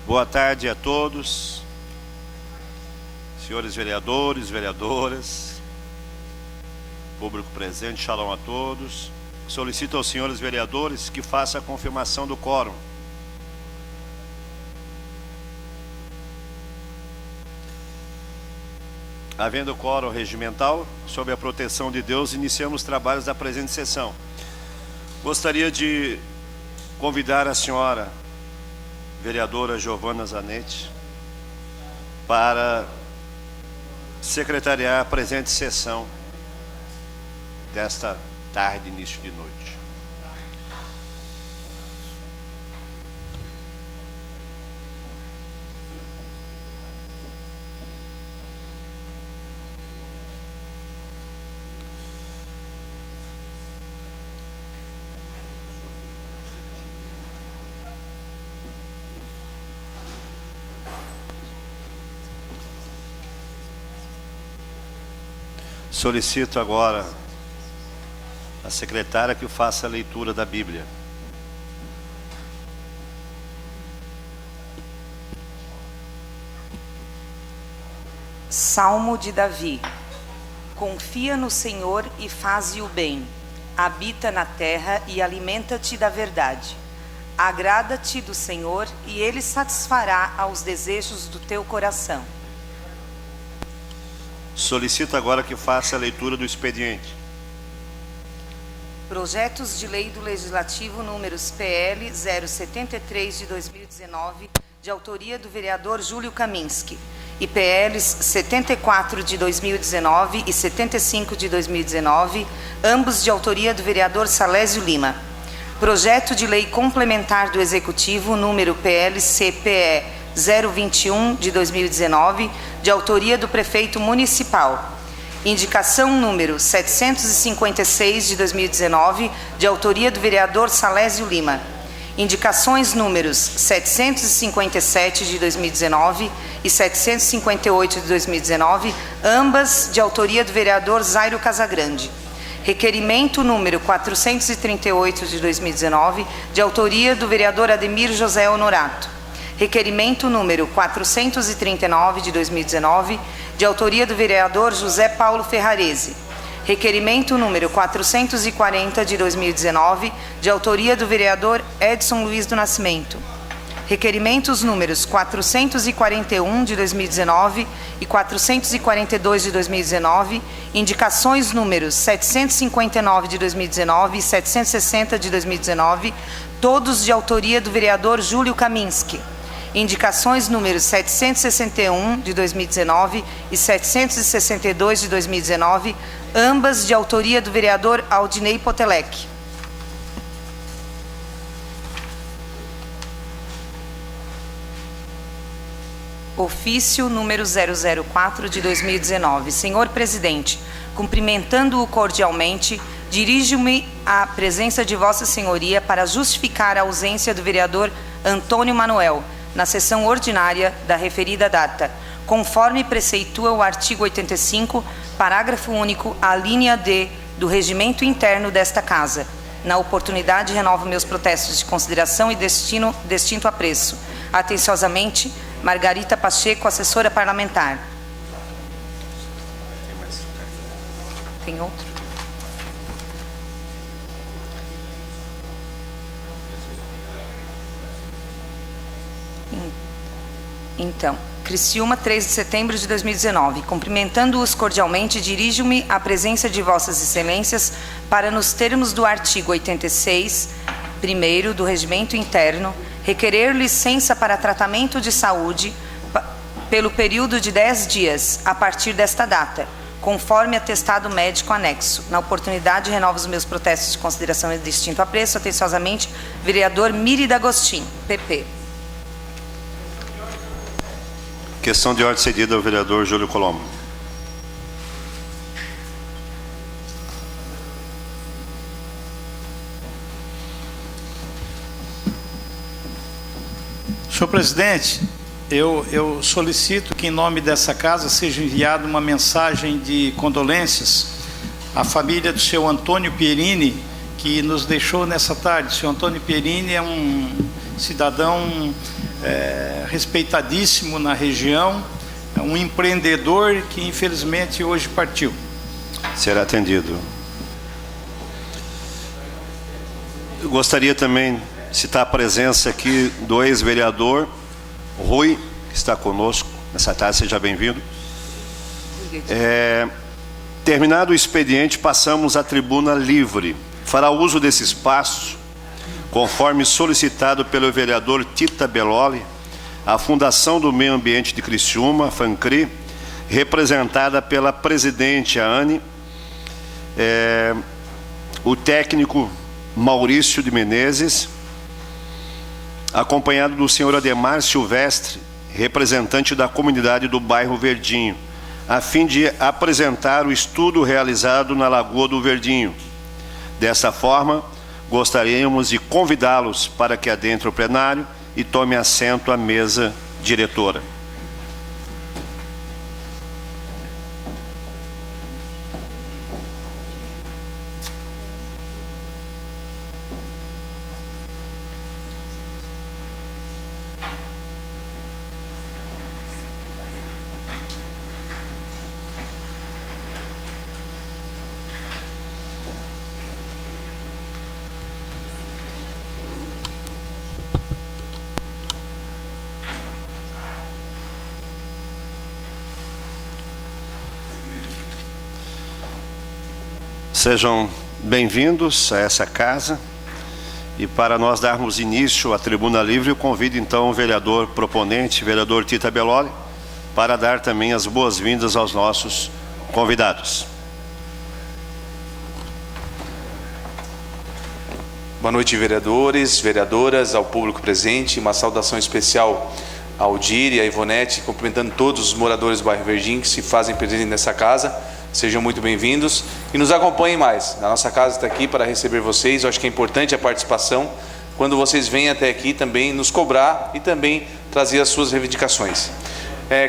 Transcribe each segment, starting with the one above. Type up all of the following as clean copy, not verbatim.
Boa tarde a todos, senhores vereadores, vereadoras, público presente, shalom a todos. Solicito aos senhores vereadores que façam a confirmação do quórum. Havendo quórum regimental, sob a proteção de Deus, iniciamos os trabalhos da presente sessão. Gostaria de convidar a senhora vereadora Giovana Zanetti para secretariar a presente sessão desta tarde, início de noite. Solicito agora a secretária que faça a leitura da Bíblia. Salmo de Davi. Confia no Senhor e faze o bem. Habita na terra e alimenta-te da verdade. Agrada-te do Senhor e Ele satisfará aos desejos do teu coração. Solicito agora que faça a leitura do expediente. Projetos de lei do Legislativo números PL 073 de 2019, de autoria do vereador Júlio Kaminski, e PLs 74 de 2019 e 75 de 2019, ambos de autoria do vereador Salésio Lima. Projeto de lei complementar do Executivo número PL-CPE 021 de 2019, de autoria do prefeito municipal. Indicação número 756 de 2019, de autoria do vereador Salésio Lima. Indicações números 757 de 2019 e 758 de 2019, ambas de autoria do vereador Zairo Casagrande. Requerimento número 438 de 2019, de autoria do vereador Ademir José Honorato. Requerimento número 439 de 2019, de autoria do vereador José Paulo Ferrarese. Requerimento número 440 de 2019, de autoria do vereador Edson Luiz do Nascimento. Requerimentos números 441 de 2019 e 442 de 2019, indicações números 759 de 2019 e 760 de 2019, todos de autoria do vereador Júlio Kaminski. Indicações números 761 de 2019 e 762 de 2019, ambas de autoria do vereador Aldinei Potelec. Ofício número 004 de 2019. Senhor Presidente, cumprimentando-o cordialmente, dirijo-me à presença de Vossa Senhoria para justificar a ausência do vereador Antônio Manuel na sessão ordinária da referida data, conforme preceitua o artigo 85, parágrafo único, a linha D do regimento interno desta Casa. Na oportunidade, renovo meus protestos de consideração e destinto apreço. Atenciosamente, Margarita Pacheco, assessora parlamentar. Tem outro? Então, Criciúma, 3 de setembro de 2019. Cumprimentando-os cordialmente, dirijo-me à presença de Vossas Excelências para, nos termos do artigo 86, primeiro do Regimento Interno, requerer licença para tratamento de saúde pelo período de 10 dias, a partir desta data, conforme atestado médico anexo. Na oportunidade, renovo os meus protestos de consideração e distinto apreço. Atenciosamente, vereador Miri D'Agostin, PP. Questão de ordem cedida ao vereador Júlio Colombo. Senhor presidente, eu solicito que em nome dessa casa seja enviada uma mensagem de condolências à família do senhor Antônio Pierini, que nos deixou nessa tarde. O senhor Antônio Pierini é um cidadão respeitadíssimo na região, um empreendedor que infelizmente hoje partiu. Será atendido. Eu gostaria também de citar a presença aqui do ex-vereador Rui, que está conosco nessa tarde. Seja bem-vindo. Terminado o expediente, passamos à tribuna livre. Fará uso desse espaço, conforme solicitado pelo vereador Tita Belloli, a Fundação do Meio Ambiente de Criciúma, FANCRI, representada pela presidente Anne, o técnico Maurício de Menezes, acompanhado do senhor Ademar Silvestre, representante da comunidade do bairro Verdinho, a fim de apresentar o estudo realizado na Lagoa do Verdinho. Dessa forma, gostaríamos de convidá-los para que adentre o plenário e tome assento à mesa diretora. Sejam bem-vindos a essa casa. E para nós darmos início à tribuna livre, eu convido então o vereador proponente, vereador Tita Belloli, para dar também as boas-vindas aos nossos convidados. Boa noite, vereadores, vereadoras, ao público presente. Uma saudação especial ao Diri, à Ivonete, cumprimentando todos os moradores do bairro Verdinho que se fazem presente nessa casa. Sejam muito bem-vindos e nos acompanhem mais. A nossa casa está aqui para receber vocês. Eu acho que é importante a participação quando vocês vêm até aqui também nos cobrar e também trazer as suas reivindicações.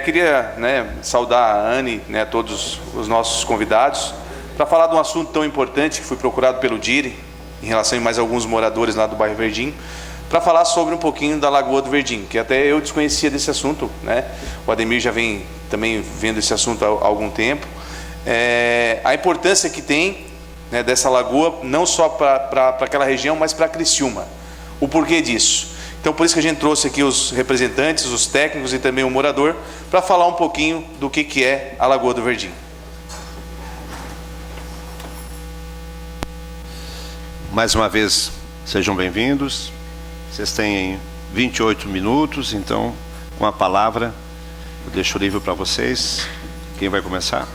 Queria saudar a Anne, todos os nossos convidados, para falar de um assunto tão importante que foi procurado pelo Diri, em relação a mais alguns moradores lá do bairro Verdinho, para falar sobre um pouquinho da Lagoa do Verdinho, que até eu desconhecia desse assunto, O Ademir já vem também vendo esse assunto há algum tempo. A importância que tem dessa lagoa, não só para aquela região, mas para Criciúma. O porquê disso? Então, por isso que a gente trouxe aqui os representantes, os técnicos e também o morador, para falar um pouquinho do que é a Lagoa do Verdinho. Mais uma vez, sejam bem-vindos. Vocês têm 28 minutos, então, com a palavra, eu deixo o livro para vocês. Quem vai começar?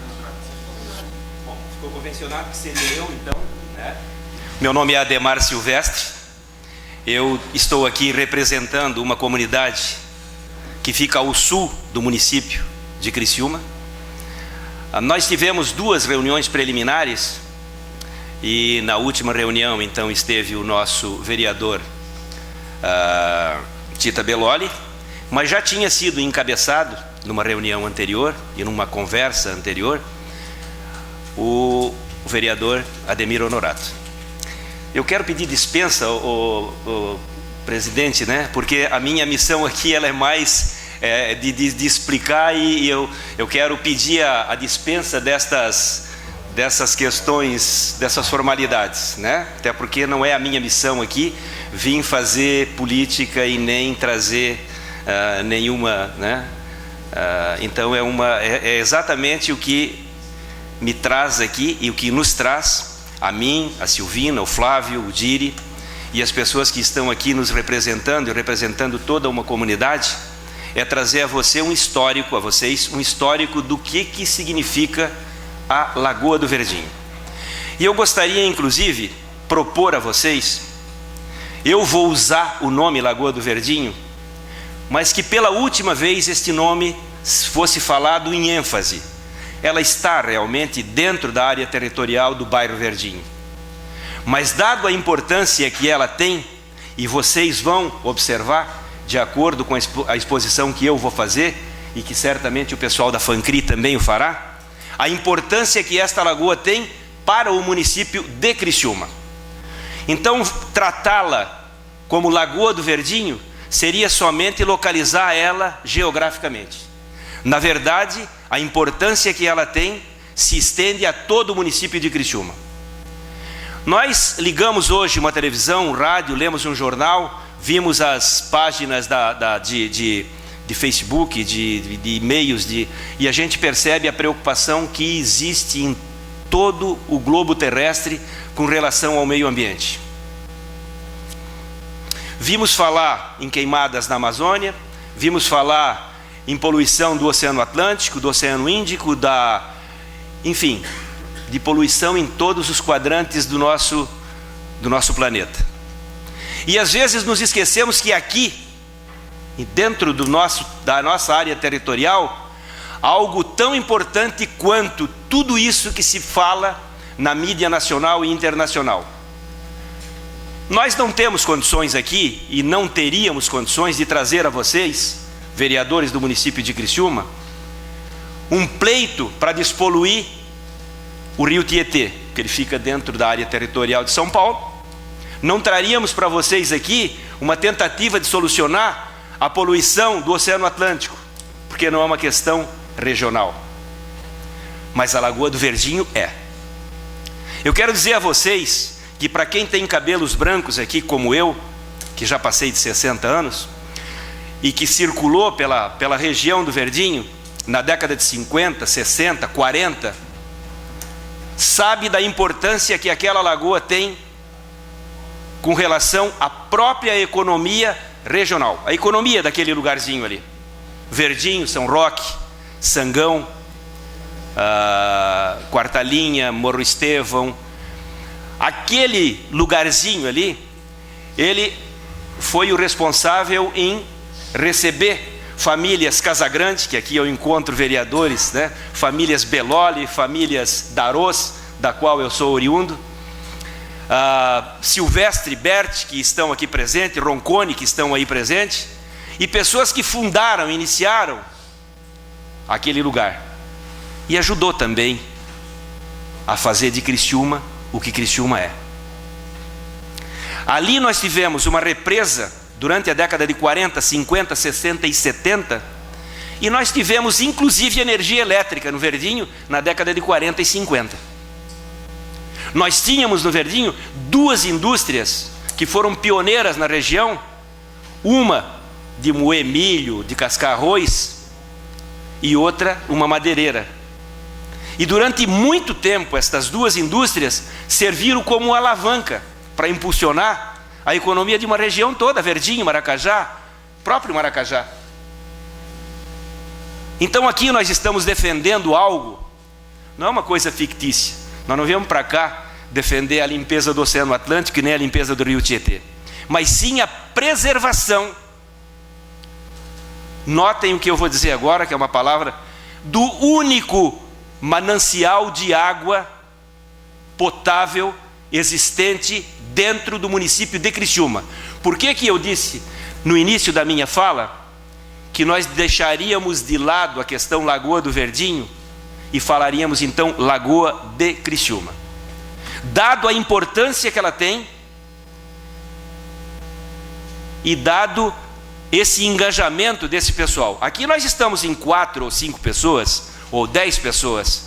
Convencionado que seria eu, então, Meu nome é Ademar Silvestre. Eu estou aqui representando uma comunidade que fica ao sul do município de Criciúma. Nós tivemos 2 reuniões preliminares e na última reunião, então, esteve o nosso vereador Tita Belloli, mas já tinha sido encabeçado numa reunião anterior e numa conversa anterior o vereador Ademir Honorato. Eu quero pedir dispensa ao presidente, porque a minha missão aqui ela é mais de explicar e eu quero pedir a dispensa dessas questões, dessas formalidades, Até porque não é a minha missão aqui vir fazer política e nem trazer nenhuma, Então é exatamente o que me traz aqui e o que nos traz, a mim, a Silvina, o Flávio, o Diri e as pessoas que estão aqui nos representando e representando toda uma comunidade, é trazer a vocês um histórico do que significa a Lagoa do Verdinho. E eu gostaria, inclusive, propor a vocês, eu vou usar o nome Lagoa do Verdinho, mas que pela última vez este nome fosse falado em ênfase. Ela está realmente dentro da área territorial do bairro Verdinho. Mas dado a importância que ela tem, e vocês vão observar, de acordo com a exposição que eu vou fazer, e que certamente o pessoal da FANCRI também o fará, a importância que esta lagoa tem para o município de Criciúma. Então, tratá-la como Lagoa do Verdinho seria somente localizar ela geograficamente. Na verdade, a importância que ela tem se estende a todo o município de Criciúma. Nós ligamos hoje uma televisão, um rádio, lemos um jornal, vimos as páginas de Facebook, de e-mails, e a gente percebe a preocupação que existe em todo o globo terrestre com relação ao meio ambiente. Vimos falar em queimadas na Amazônia, vimos falar em poluição do Oceano Atlântico, do Oceano Índico, enfim, de poluição em todos os quadrantes do nosso planeta. E às vezes nos esquecemos que aqui, dentro da nossa área territorial, algo tão importante quanto tudo isso que se fala na mídia nacional e internacional. Nós não temos condições aqui, e não teríamos condições de trazer a vocês, vereadores do município de Criciúma, um pleito para despoluir o rio Tietê, que ele fica dentro da área territorial de São Paulo. Não traríamos para vocês aqui uma tentativa de solucionar a poluição do Oceano Atlântico, porque não é uma questão regional. Mas a Lagoa do Verdinho é. Eu quero dizer a vocês que, para quem tem cabelos brancos aqui, como eu, que já passei de 60 anos, e que circulou pela região do Verdinho, na década de 50, 60, 40, sabe da importância que aquela lagoa tem com relação à própria economia regional, a economia daquele lugarzinho ali. Verdinho, São Roque, Sangão, Quarta Linha, Morro Estevão, aquele lugarzinho ali, ele foi o responsável em receber famílias Casagrande, que aqui eu encontro vereadores, né? Famílias Beloli, famílias Darós, da qual eu sou oriundo, Silvestre Berti, que estão aqui presentes, Roncone, que estão aí presentes, e pessoas que fundaram, iniciaram aquele lugar, e ajudou também a fazer de Criciúma o que Criciúma é. Ali nós tivemos uma represa durante a década de 40, 50, 60 e 70, e nós tivemos inclusive energia elétrica no Verdinho na década de 40 e 50. Nós tínhamos no Verdinho duas indústrias que foram pioneiras na região, uma de moer milho, de cascar arroz, e outra uma madeireira. E durante muito tempo estas duas indústrias serviram como alavanca para impulsionar a economia de uma região toda, Verdinho, Maracajá, próprio Maracajá. Então aqui nós estamos defendendo algo, não é uma coisa fictícia. Nós não viemos para cá defender a limpeza do Oceano Atlântico e nem a limpeza do rio Tietê, mas sim a preservação. Notem o que eu vou dizer agora, que é uma palavra, do único manancial de água potável existente dentro do município de Criciúma. Por que eu disse no início da minha fala que nós deixaríamos de lado a questão Lagoa do Verdinho e falaríamos então Lagoa de Criciúma? Dado a importância que ela tem e dado esse engajamento desse pessoal. Aqui nós estamos em 4 ou 5 pessoas, ou 10 pessoas,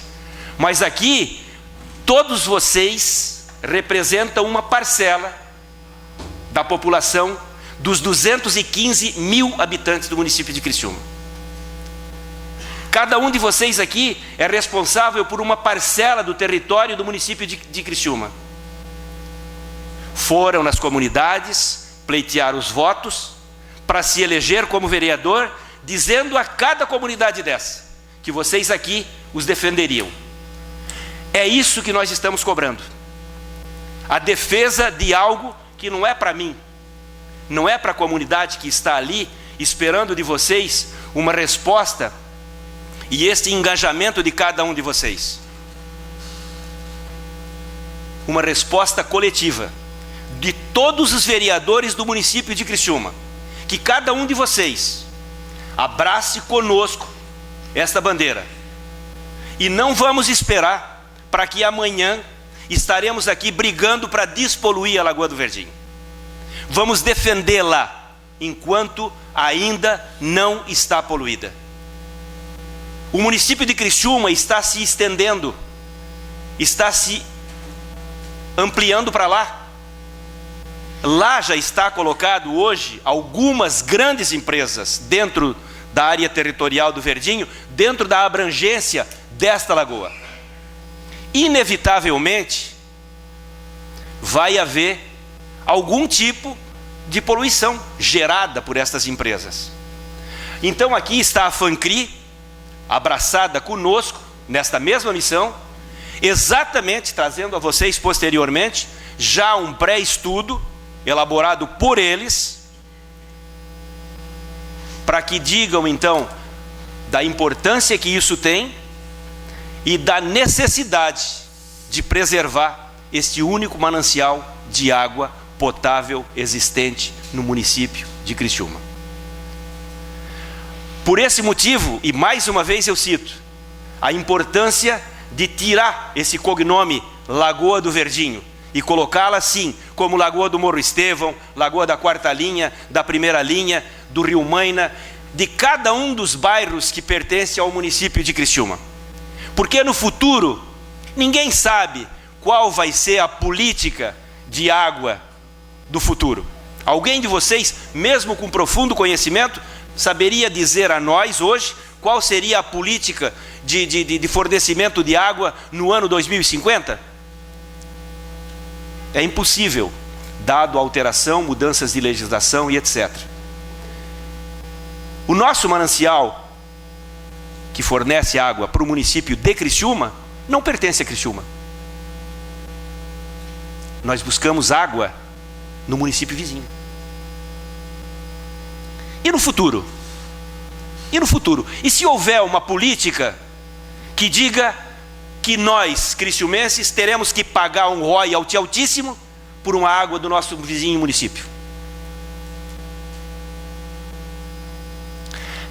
mas aqui todos vocês representam uma parcela da população dos 215 mil habitantes do município de Criciúma. Cada um de vocês aqui é responsável por uma parcela do território do município de Criciúma. Foram nas comunidades pleitear os votos para se eleger como vereador, dizendo a cada comunidade dessa que vocês aqui os defenderiam. É isso que nós estamos cobrando. A defesa de algo que não é para mim, não é para a comunidade que está ali esperando de vocês uma resposta e este engajamento de cada um de vocês. Uma resposta coletiva de todos os vereadores do município de Criciúma. Que cada um de vocês abrace conosco esta bandeira. E não vamos esperar para que amanhã estaremos aqui brigando para despoluir a Lagoa do Verdinho. Vamos defendê-la enquanto ainda não está poluída. O município de Criciúma está se estendendo, está se ampliando para lá. Lá já está colocado hoje algumas grandes empresas dentro da área territorial do Verdinho, dentro da abrangência desta lagoa. Inevitavelmente, vai haver algum tipo de poluição gerada por estas empresas. Então aqui está a FANCRI, abraçada conosco, nesta mesma missão, exatamente trazendo a vocês posteriormente, já um pré-estudo, elaborado por eles, para que digam então, da importância que isso tem, e da necessidade de preservar este único manancial de água potável existente no município de Criciúma. Por esse motivo, e mais uma vez eu cito, a importância de tirar esse cognome Lagoa do Verdinho e colocá-la assim, como Lagoa do Morro Estevão, Lagoa da Quarta Linha, da Primeira Linha, do Rio Maina, de cada um dos bairros que pertencem ao município de Criciúma. Porque no futuro, ninguém sabe qual vai ser a política de água do futuro. Alguém de vocês, mesmo com profundo conhecimento, saberia dizer a nós hoje qual seria a política de fornecimento de água no ano 2050? É impossível, dado a alteração, mudanças de legislação e etc. O nosso manancial, que fornece água para o município de Criciúma, não pertence a Criciúma. Nós buscamos água no município vizinho. E no futuro? E no futuro? E se houver uma política que diga que nós, criciumenses, teremos que pagar um royalty altíssimo por uma água do nosso vizinho município?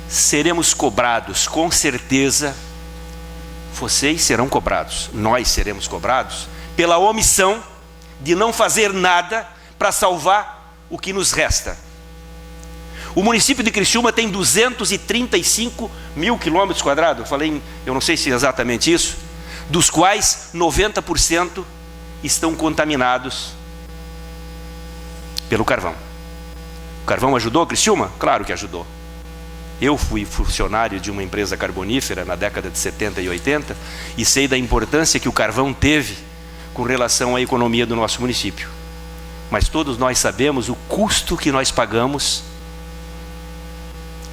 Seremos cobrados, com certeza. Vocês serão cobrados, nós seremos cobrados pela omissão de não fazer nada para salvar o que nos resta. O município de Criciúma tem 235 mil quilômetros quadrados, eu não sei se é exatamente isso, dos quais 90% estão contaminados pelo carvão. O carvão ajudou Criciúma? Claro que ajudou. Eu fui funcionário de uma empresa carbonífera na década de 70 e 80 e sei da importância que o carvão teve com relação à economia do nosso município. Mas todos nós sabemos o custo que nós pagamos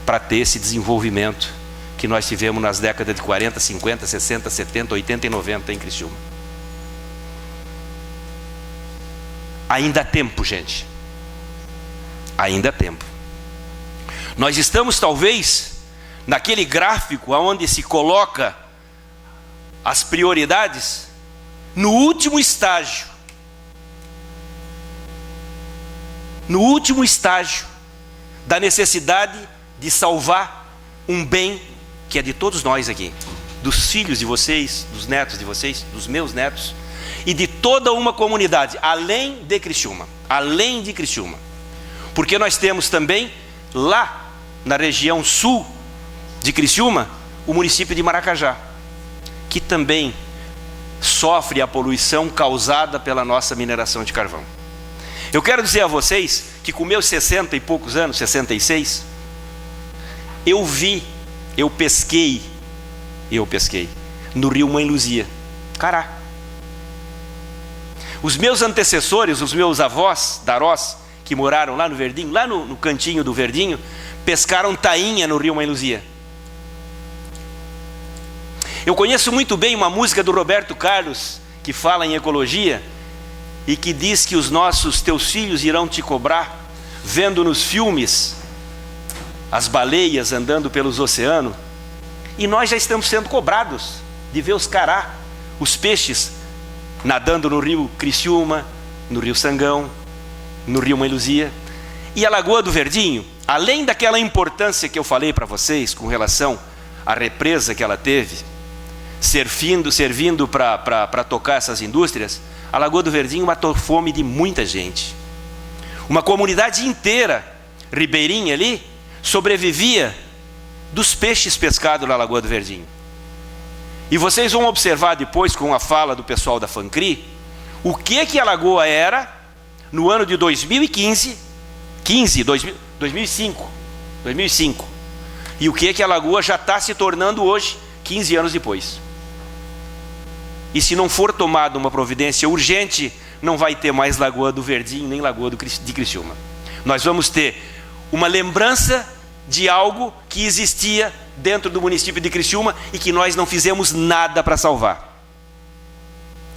para ter esse desenvolvimento que nós tivemos nas décadas de 40, 50, 60, 70, 80 e 90 em Criciúma. Ainda há tempo, gente. Ainda há tempo. Nós estamos talvez naquele gráfico onde se coloca as prioridades no último estágio. No último estágio da necessidade de salvar um bem que é de todos nós aqui, dos filhos de vocês, dos netos de vocês, dos meus netos e de toda uma comunidade, além de Criciúma, porque nós temos também lá na região sul de Criciúma o município de Maracajá, que também sofre a poluição causada pela nossa mineração de carvão. Eu quero dizer a vocês que com meus 60 e poucos anos, 66, eu pesquei no rio Mãe Luzia, Cará. Os meus antecessores, os meus avós, darós, que moraram lá no Verdinho, lá no cantinho do Verdinho, pescaram tainha no rio Mãe Luzia. Eu conheço muito bem uma música do Roberto Carlos, que fala em ecologia, e que diz que teus filhos irão te cobrar, vendo nos filmes as baleias andando pelos oceanos, e nós já estamos sendo cobrados de ver os cará, os peixes, nadando no rio Criciúma, no rio Sangão, no rio Mãe Luzia. E a Lagoa do Verdinho, além daquela importância que eu falei para vocês com relação à represa que ela teve, servindo para tocar essas indústrias, a Lagoa do Verdinho matou fome de muita gente. Uma comunidade inteira ribeirinha ali sobrevivia dos peixes pescados na Lagoa do Verdinho. E vocês vão observar depois, com a fala do pessoal da FANCRI, o que a lagoa era no ano de 2005, e o que a lagoa já está se tornando hoje, 15 anos depois. E se não for tomada uma providência urgente, não vai ter mais Lagoa do Verdinho, nem Lagoa de Criciúma. Nós vamos ter uma lembrança de algo que existia dentro do município de Criciúma e que nós não fizemos nada para salvar.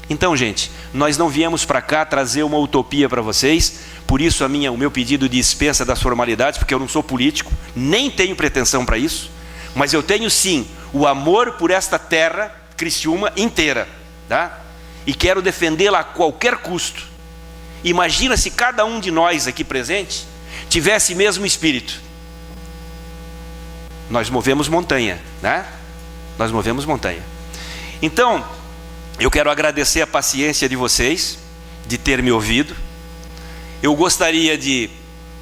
Então, gente, nós não viemos para cá trazer uma utopia para vocês, por isso o meu pedido de dispensa das formalidades, porque eu não sou político, nem tenho pretensão para isso, mas eu tenho sim o amor por esta terra, Criciúma inteira, tá? E quero defendê-la a qualquer custo. Imagina se cada um de nós aqui presente tivesse mesmo espírito. Nós movemos montanha, né? Nós movemos montanha. Então, eu quero agradecer a paciência de vocês, de ter me ouvido. Eu gostaria de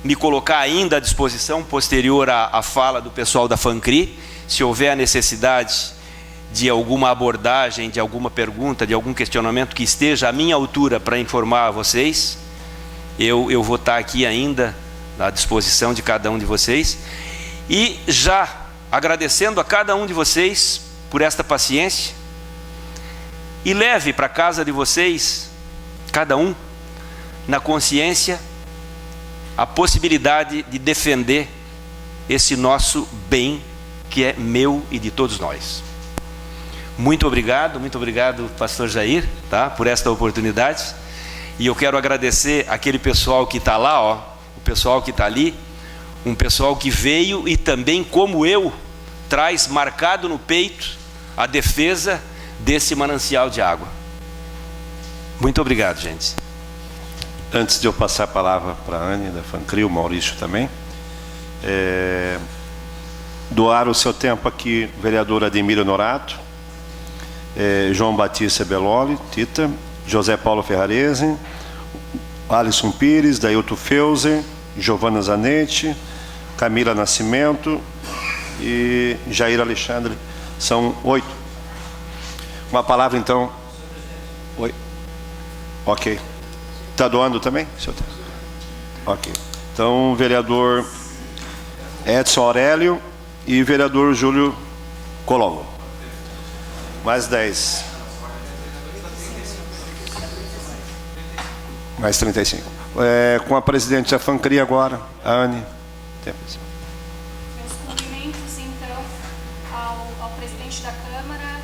me colocar ainda à disposição, posterior à fala do pessoal da FANCRI, se houver a necessidade de alguma abordagem, de alguma pergunta, de algum questionamento que esteja à minha altura para informar a vocês, eu vou estar aqui ainda à disposição de cada um de vocês. E já agradecendo a cada um de vocês por esta paciência, e leve para casa de vocês, cada um, na consciência, a possibilidade de defender esse nosso bem, que é meu e de todos nós. Muito obrigado, pastor Jair, tá, por esta oportunidade. E eu quero agradecer aquele pessoal que está lá, ó, o pessoal que está ali, um pessoal que veio e também, como eu, traz marcado no peito a defesa desse manancial de água. Muito obrigado, gente. Antes de eu passar a palavra para a Anne, da FANCRI, o Maurício também, doar o seu tempo aqui, o vereador Ademir Honorato, João Batista Belloli, Tita, José Paulo Ferrarese, Alisson Pires, Dailton Feuser, Giovana Zanetti, Camila Nascimento e Jair Alexandre. São 8. Uma palavra então. Oi. Ok. Está doando também? Ok. Então, vereador Edson Aurélio e vereador Júlio Colombo. Mais 10. Mais 35. Com a presidente da FANCRI agora, a Anne. Meus cumprimentos, então, ao presidente da Câmara.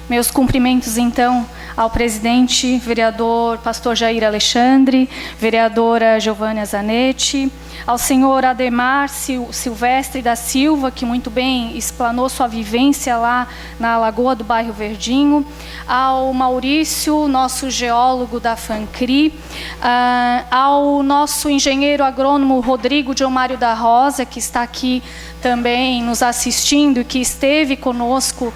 Meus cumprimentos, então, ao presidente, vereador pastor Jair Alexandre, vereadora Giovânia Zanetti, ao senhor Ademar Silvestre da Silva, que muito bem explanou sua vivência lá na Lagoa do Bairro Verdinho, ao Maurício, nosso geólogo da FANCRI, ao nosso engenheiro agrônomo Rodrigo Diomário da Rosa, que está aqui também nos assistindo, que esteve conosco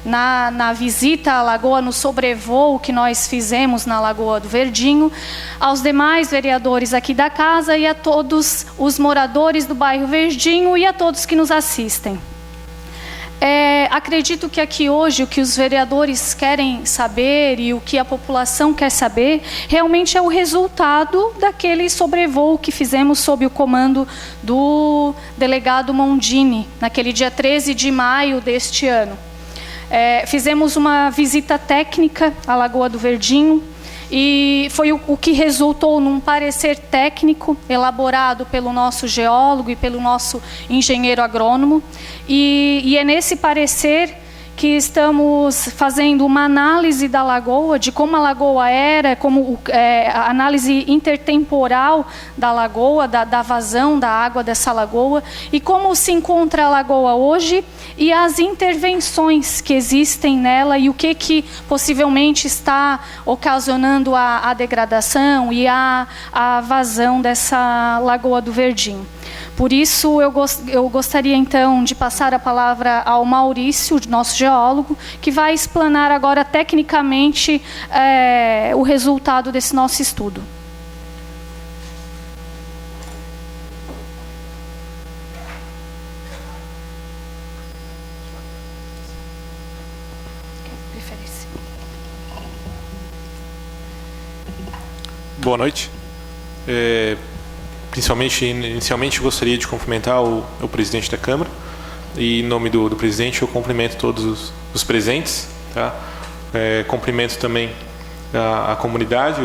na visita à Lagoa, no sobrevoo que nós fizemos na Lagoa do Verdinho, aos demais vereadores aqui da casa e a todos os moradores do bairro Verdinho e a todos que nos assistem. Acredito que aqui hoje o que os vereadores querem saber e o que a população quer saber realmente é o resultado daquele sobrevoo que fizemos sob o comando do delegado Mondini, naquele dia 13 de maio deste ano. Fizemos uma visita técnica à Lagoa do Verdinho, e foi o que resultou num parecer técnico elaborado pelo nosso geólogo e pelo nosso engenheiro agrônomo. E é nesse parecer que estamos fazendo uma análise da lagoa, de como a lagoa era, a análise intertemporal da lagoa, da vazão da água dessa lagoa, e como se encontra a lagoa hoje, e as intervenções que existem nela, e o que possivelmente está ocasionando a degradação e a vazão dessa Lagoa do Verdinho. Por isso, eu gostaria, então, de passar a palavra ao Maurício, nosso geólogo, que vai explanar agora, tecnicamente, o resultado desse nosso estudo. Boa noite. Inicialmente gostaria de cumprimentar o presidente da Câmara, e em nome do presidente eu cumprimento todos os presentes, tá? Cumprimento também a comunidade,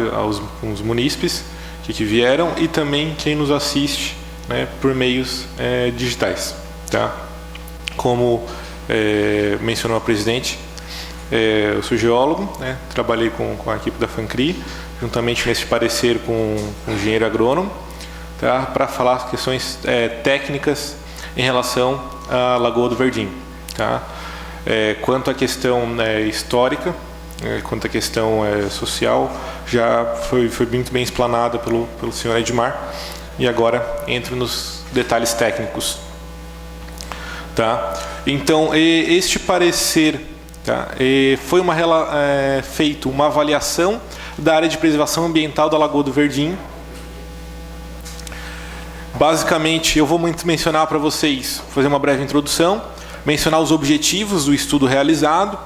os munícipes que vieram, e também quem nos assiste, né, por meios digitais, tá? Como mencionou a presidente, eu sou geólogo, né, trabalhei com a equipe da FANCRI, juntamente nesse parecer com o engenheiro agrônomo, tá, para falar as questões técnicas em relação à Lagoa do Verdinho. Tá? Quanto à questão histórica, quanto à questão social, já foi muito bem explanada pelo senhor Edmar, e agora entro nos detalhes técnicos. Tá? Então, este parecer, tá, foi feito uma avaliação da área de preservação ambiental da Lagoa do Verdinho. Basicamente, eu vou mencionar para vocês, fazer uma breve introdução, mencionar os objetivos do estudo realizado,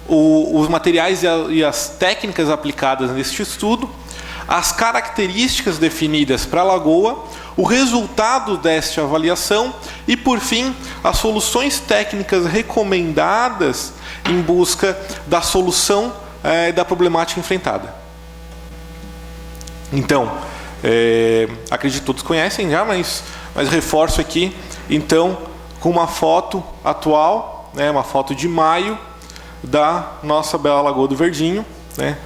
os materiais e as técnicas aplicadas neste estudo, as características definidas para a lagoa, o resultado desta avaliação e, por fim, as soluções técnicas recomendadas em busca da solução da problemática enfrentada. Então, acredito que todos conhecem já, mas reforço aqui, então, com uma foto atual, né, uma foto de maio da nossa bela Lagoa do Verdinho, né,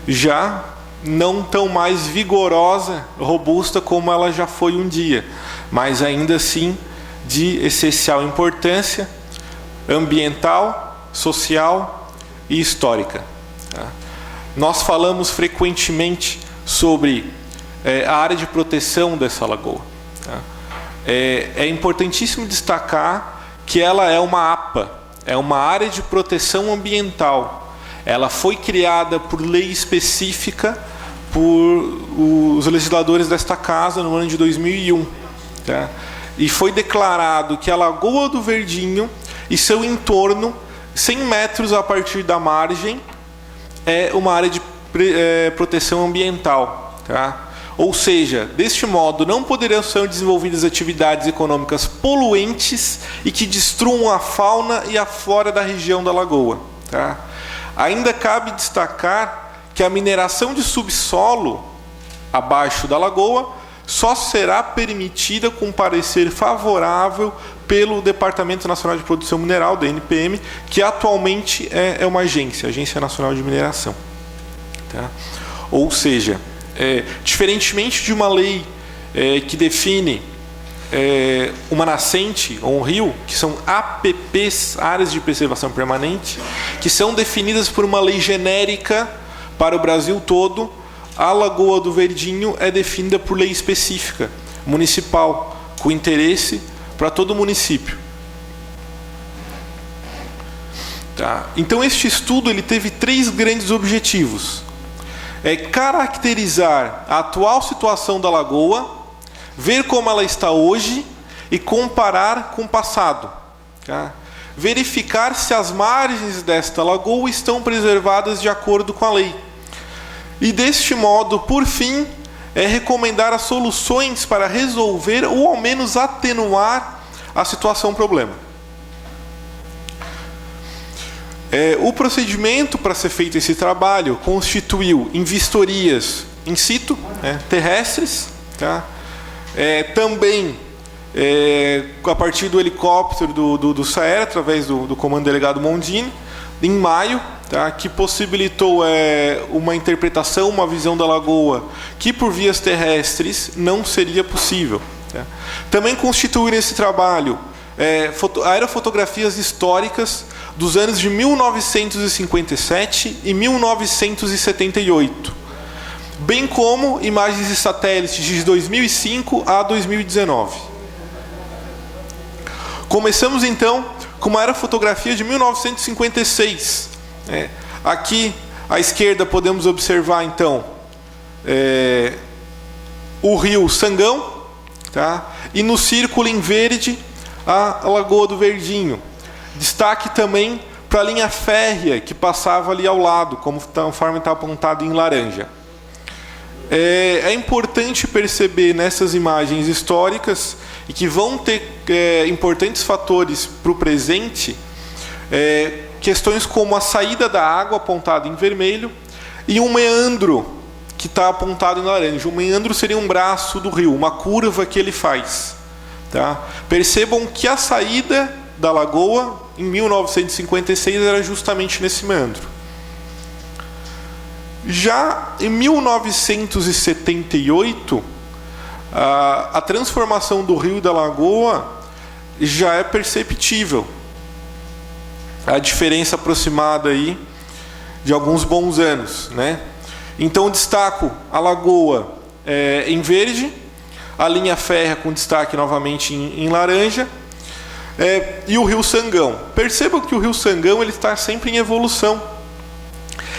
já não tão mais vigorosa, robusta como ela já foi um dia, mas ainda assim de essencial importância ambiental, social e histórica. Tá? Nós falamos frequentemente sobre a área de proteção dessa lagoa. Tá? É importantíssimo destacar que ela é uma APA, é uma área de proteção ambiental. Ela foi criada por lei específica por os legisladores desta casa no ano de 2001. Tá? E foi declarado que a Lagoa do Verdinho e seu entorno, 100 metros a partir da margem, é uma área de proteção ambiental. Tá? Ou seja, deste modo, não poderão ser desenvolvidas atividades econômicas poluentes e que destruam a fauna e a flora da região da lagoa. Tá? Ainda cabe destacar que a mineração de subsolo abaixo da lagoa só será permitida com parecer favorável pelo Departamento Nacional de Produção Mineral, DNPM, que atualmente é uma agência, Agência Nacional de Mineração. Tá? Ou seja, diferentemente de uma lei que define uma nascente ou um rio, que são APPs, Áreas de Preservação Permanente, que são definidas por uma lei genérica para o Brasil todo, a Lagoa do Verdinho é definida por lei específica, municipal, com interesse para todo o município. Tá? Então, este estudo ele teve 3 grandes objetivos. Caracterizar a atual situação da lagoa, ver como ela está hoje e comparar com o passado. Tá? Verificar se as margens desta lagoa estão preservadas de acordo com a lei. E deste modo, por fim, recomendar as soluções para resolver ou ao menos atenuar a situação problema. O procedimento para ser feito esse trabalho constituiu em vistorias in situ, terrestres, tá? Também a partir do helicóptero do SAER, através do comando delegado Mondini, em maio, tá? Que possibilitou uma interpretação, uma visão da lagoa que por vias terrestres não seria possível. Tá? Também constituíram esse trabalho aerofotografias históricas dos anos de 1957 e 1978, bem como imagens de satélites de 2005 a 2019. Começamos então com uma aerofotografia de 1956. Aqui à esquerda podemos observar então o rio Sangão, tá? E no círculo em verde a Lagoa do Verdinho. Destaque também para a linha férrea que passava ali ao lado, conforme está apontado em laranja. é importante perceber nessas imagens históricas e que vão ter importantes fatores para o presente, questões como a saída da água apontada em vermelho e um meandro que está apontado em laranja. O meandro seria um braço do rio, uma curva que ele faz. Tá? Percebam que a saída da lagoa em 1956 era justamente nesse meandro. Já em 1978, a transformação do rio e da lagoa já é perceptível. A diferença aproximada aí de alguns bons anos, né? Então destaco a lagoa em verde, a linha férrea com destaque novamente em laranja, e o rio Sangão. Percebam que o rio Sangão ele está sempre em evolução.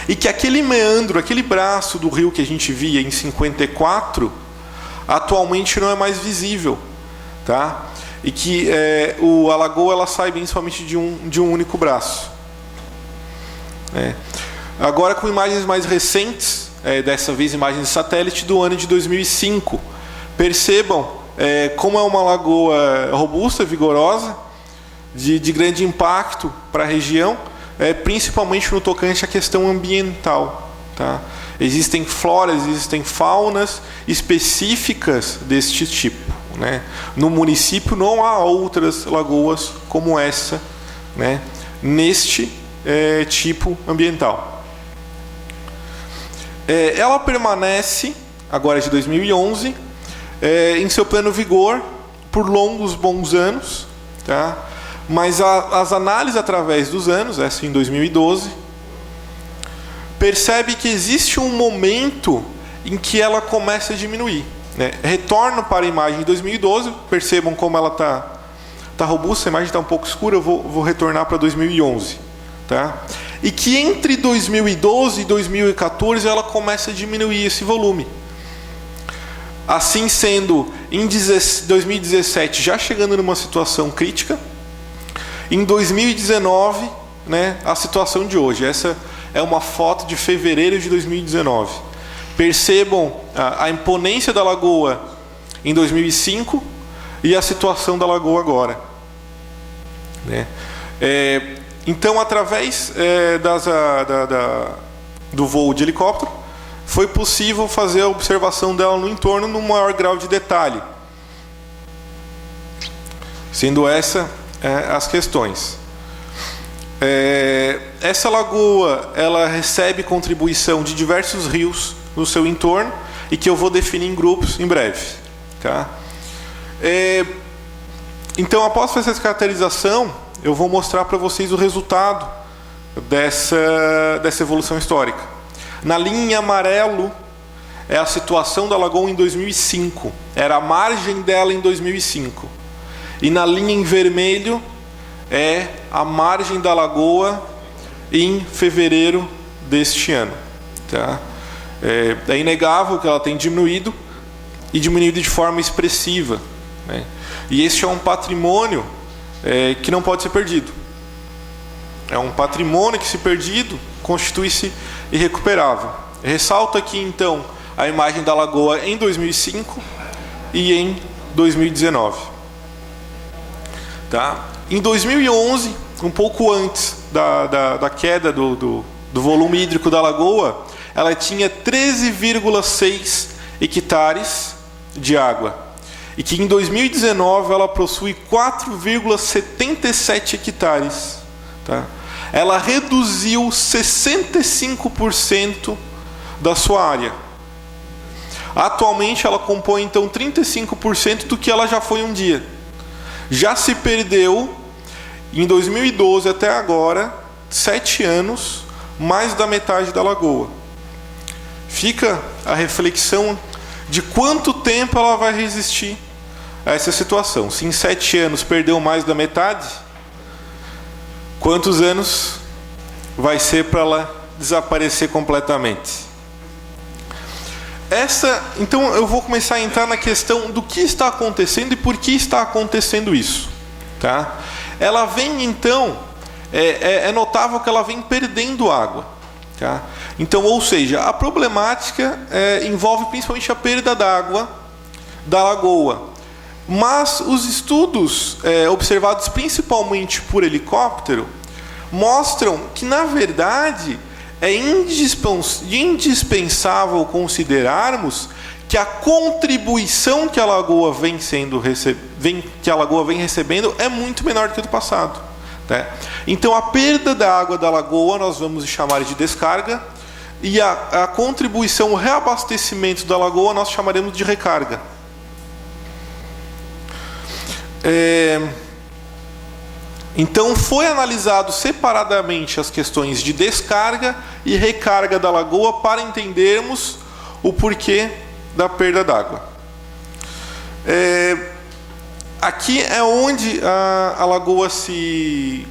E que aquele meandro, aquele braço do rio que a gente via em 54, atualmente não é mais visível. Tá? E que a lagoa ela sai principalmente de um único braço. Agora com imagens mais recentes, dessa vez imagens de satélite do ano de 2005. Percebam como é uma lagoa robusta, vigorosa, de grande impacto para a região, principalmente no tocante à questão ambiental. Tá? Existem floras, existem faunas específicas deste tipo. Né? No município não há outras lagoas como essa, né? Neste tipo ambiental. Ela permanece, agora de 2011, em seu pleno vigor por longos bons anos, tá? Mas as análises através dos anos, essa em 2012, percebe que existe um momento em que ela começa a diminuir. Né? Retorno para a imagem de 2012, percebam como ela está robusta, a imagem está um pouco escura, eu vou retornar para 2011. Tá? E que entre 2012 e 2014 ela começa a diminuir esse volume. Assim sendo, em 2017 já chegando numa situação crítica, em 2019, né, a situação de hoje. Essa é uma foto de fevereiro de 2019. Percebam a imponência da lagoa em 2005 e a situação da lagoa agora. Né? Então, através do voo de helicóptero, foi possível fazer a observação dela no entorno num maior grau de detalhe. Sendo essa as questões. Essa lagoa ela recebe contribuição de diversos rios no seu entorno e que eu vou definir em grupos em breve. Tá? Então, após fazer essa caracterização, eu vou mostrar para vocês o resultado dessa evolução histórica. Na linha em amarelo é a situação da lagoa em 2005. Era a margem dela em 2005. E na linha em vermelho é a margem da lagoa em fevereiro deste ano. Tá? É inegável que ela tem diminuído e diminuído de forma expressiva. Né? E este é um patrimônio que não pode ser perdido. É um patrimônio que, se perdido, constitui-se irrecuperável. Ressalto aqui, então, a imagem da lagoa em 2005 e em 2019. Tá? Em 2011, um pouco antes da queda do volume hídrico da lagoa, ela tinha 13,6 hectares de água. E que em 2019 ela possui 4,77 hectares. Tá? Ela reduziu 65% da sua área. Atualmente ela compõe então 35% do que ela já foi um dia. Já se perdeu, em 2012 até agora, 7 anos, mais da metade da lagoa. Fica a reflexão de quanto tempo ela vai resistir a essa situação. Se em 7 anos perdeu mais da metade, quantos anos vai ser para ela desaparecer completamente? Então eu vou começar a entrar na questão do que está acontecendo e por que está acontecendo isso. Tá? Ela vem então, é notável que ela vem perdendo água. Tá? Então, ou seja, a problemática envolve principalmente a perda d'água da lagoa. Mas os estudos observados principalmente por helicóptero mostram que, na verdade, é indispensável considerarmos que a contribuição que a lagoa vem recebendo é muito menor do que a do passado, né? Então, a perda da água da lagoa nós vamos chamar de descarga, e a contribuição, o reabastecimento da lagoa nós chamaremos de recarga. Então, foi analisado separadamente as questões de descarga e recarga da lagoa para entendermos o porquê da perda d'água. Aqui é onde a lagoa se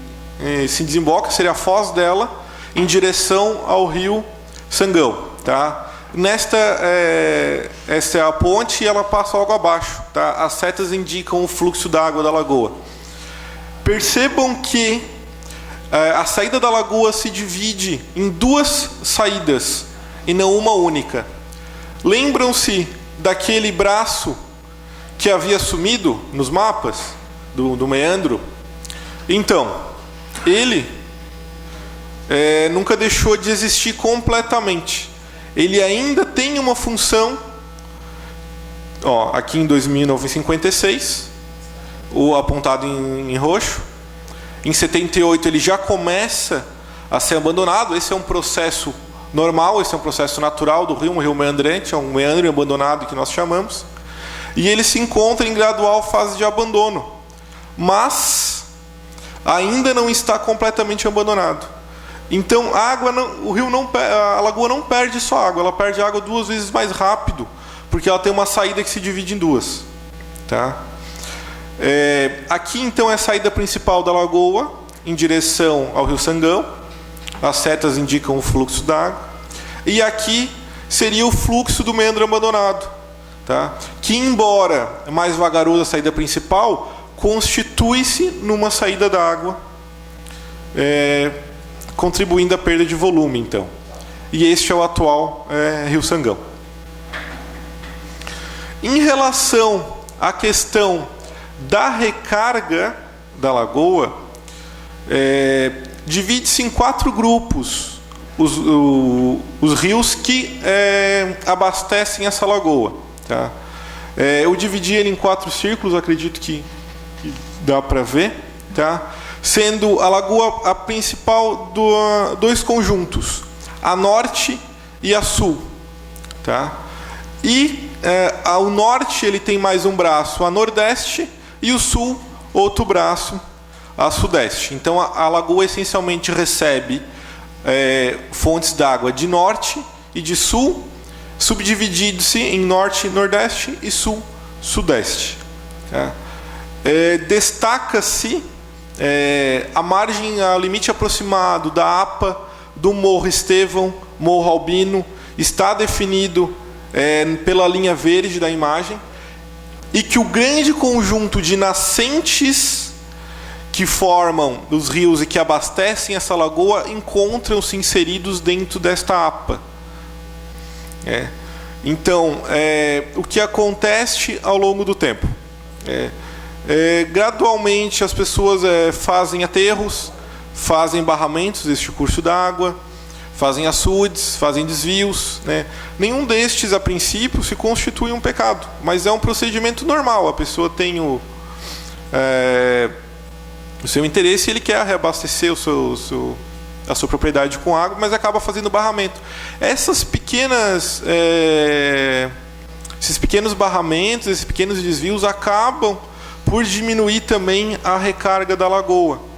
desemboca, seria a foz dela, em direção ao rio Sangão, tá? Esta é a ponte e ela passa logo abaixo, tá? As setas indicam o fluxo da água da lagoa. Percebam que a saída da lagoa se divide em duas saídas e não uma única. Lembram-se daquele braço que havia sumido nos mapas do meandro? Então, ele nunca deixou de existir completamente. Ele ainda tem uma função, aqui em 2956, o apontado em roxo. Em 78 ele já começa a ser abandonado. Esse é um processo normal, esse é um processo natural do rio, um rio meandrante, é um meandro abandonado que nós chamamos. E ele se encontra em gradual fase de abandono, mas ainda não está completamente abandonado. Então a lagoa não perde só água, ela perde água 2 vezes mais rápido, porque ela tem uma saída que se divide em duas, tá? Aqui então é a saída principal da lagoa em direção ao rio Sangão. As setas indicam o fluxo d'água. E aqui seria o fluxo do meandro abandonado, tá? Que, embora mais vagarosa a saída principal, constitui-se numa saída d'água, contribuindo à perda de volume, então. E este é o atual rio Sangão. Em relação à questão da recarga da lagoa, divide-se em 4 grupos os rios que abastecem essa lagoa, tá? Eu dividi ele em 4 círculos, acredito que dá para ver, tá? Sendo a lagoa a principal dois conjuntos, a norte e a sul, tá? E ao norte ele tem mais um braço, a nordeste, e o sul, outro braço, a sudeste. Então a lagoa essencialmente recebe fontes d'água de norte e de sul, subdividido-se em norte, nordeste e sul, sudeste, tá? Destaca-se a margem, a limite aproximado da APA do Morro Estevão, Morro Albino, está definido pela linha verde da imagem, e que o grande conjunto de nascentes que formam os rios e que abastecem essa lagoa encontram-se inseridos dentro desta APA. Então, o que acontece ao longo do tempo? Gradualmente as pessoas fazem aterros, fazem barramentos deste curso d'água, fazem açudes, fazem desvios, né? Nenhum destes, a princípio, se constitui um pecado, mas é um procedimento normal. A pessoa tem o seu interesse, ele quer reabastecer a sua propriedade com água, mas acaba fazendo barramento. Esses pequenos barramentos, esses pequenos desvios acabam por diminuir também a recarga da lagoa.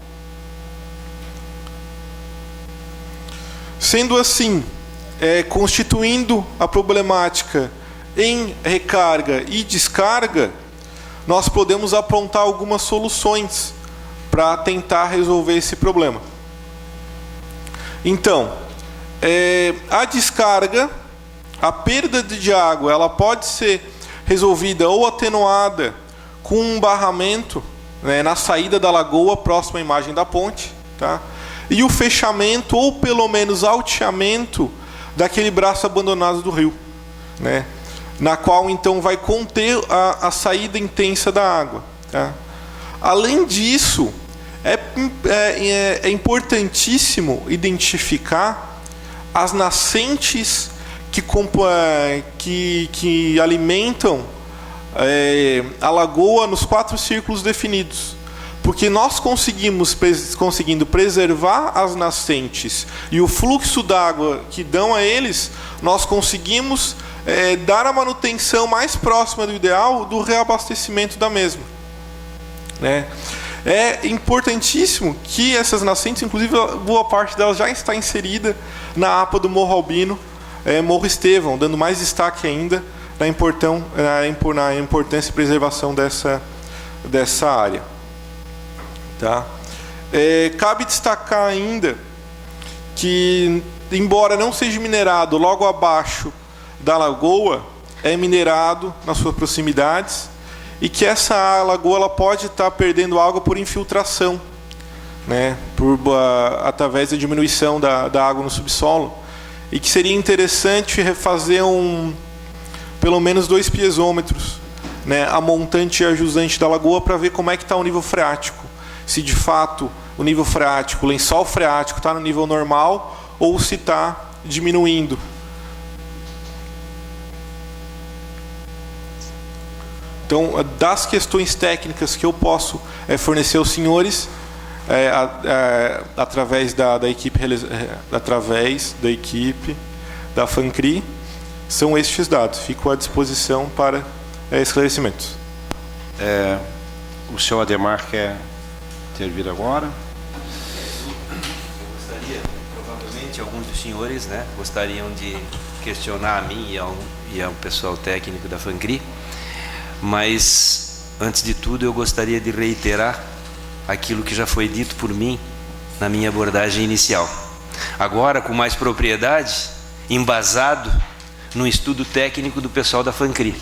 Sendo assim, constituindo a problemática em recarga e descarga, nós podemos apontar algumas soluções para tentar resolver esse problema. Então, a descarga, a perda de água, ela pode ser resolvida ou atenuada com um barramento, né, na saída da lagoa, próxima à imagem da ponte, tá? E o fechamento, ou pelo menos alteamento, daquele braço abandonado do rio, né? Na qual então vai conter a saída intensa da água, tá? Além disso, é importantíssimo identificar as nascentes que alimentam a lagoa nos 4 círculos definidos. Porque nós conseguindo preservar as nascentes e o fluxo d'água que dão a eles, nós conseguimos dar a manutenção mais próxima do ideal do reabastecimento da mesma, né? É importantíssimo que essas nascentes, inclusive boa parte delas já está inserida na APA do Morro Albino, Morro Estevão, dando mais destaque ainda na importância e preservação dessa área. Tá? Cabe destacar ainda que, embora não seja minerado logo abaixo da lagoa, é minerado nas suas proximidades, e que essa lagoa ela pode estar perdendo água por infiltração, né? Através da diminuição da água no subsolo, e que seria interessante refazer pelo menos 2 piezômetros, né, a montante e a jusante da lagoa, para ver como é que está o nível freático. Se de fato o nível freático, o lençol freático está no nível normal ou se está diminuindo. Então, das questões técnicas que eu posso fornecer aos senhores, através da equipe da FANCRI, são estes dados. Fico à disposição para esclarecimentos. O senhor Ademar quer intervir agora? Eu gostaria, provavelmente alguns dos senhores, né, gostariam de questionar a mim e ao pessoal técnico da FANCRI, mas antes de tudo eu gostaria de reiterar aquilo que já foi dito por mim na minha abordagem inicial. Agora, com mais propriedade, embasado no estudo técnico do pessoal da FANCRI.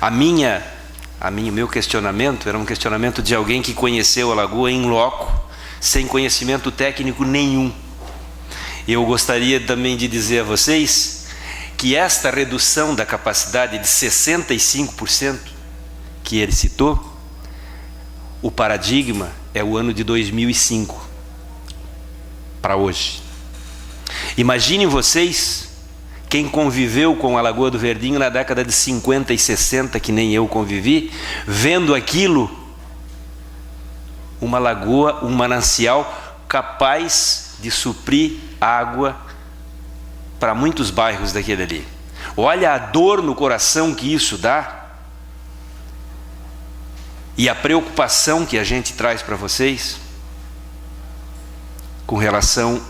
O meu questionamento era um questionamento de alguém que conheceu a lagoa em loco, sem conhecimento técnico nenhum. Eu gostaria também de dizer a vocês que esta redução da capacidade de 65% que ele citou, o paradigma é o ano de 2005 para hoje. Imaginem vocês, quem conviveu com a Lagoa do Verdinho na década de 50 e 60, que nem eu convivi, vendo aquilo, uma lagoa, um manancial capaz de suprir água para muitos bairros daquele ali. Olha a dor no coração que isso dá e a preocupação que a gente traz para vocês com relação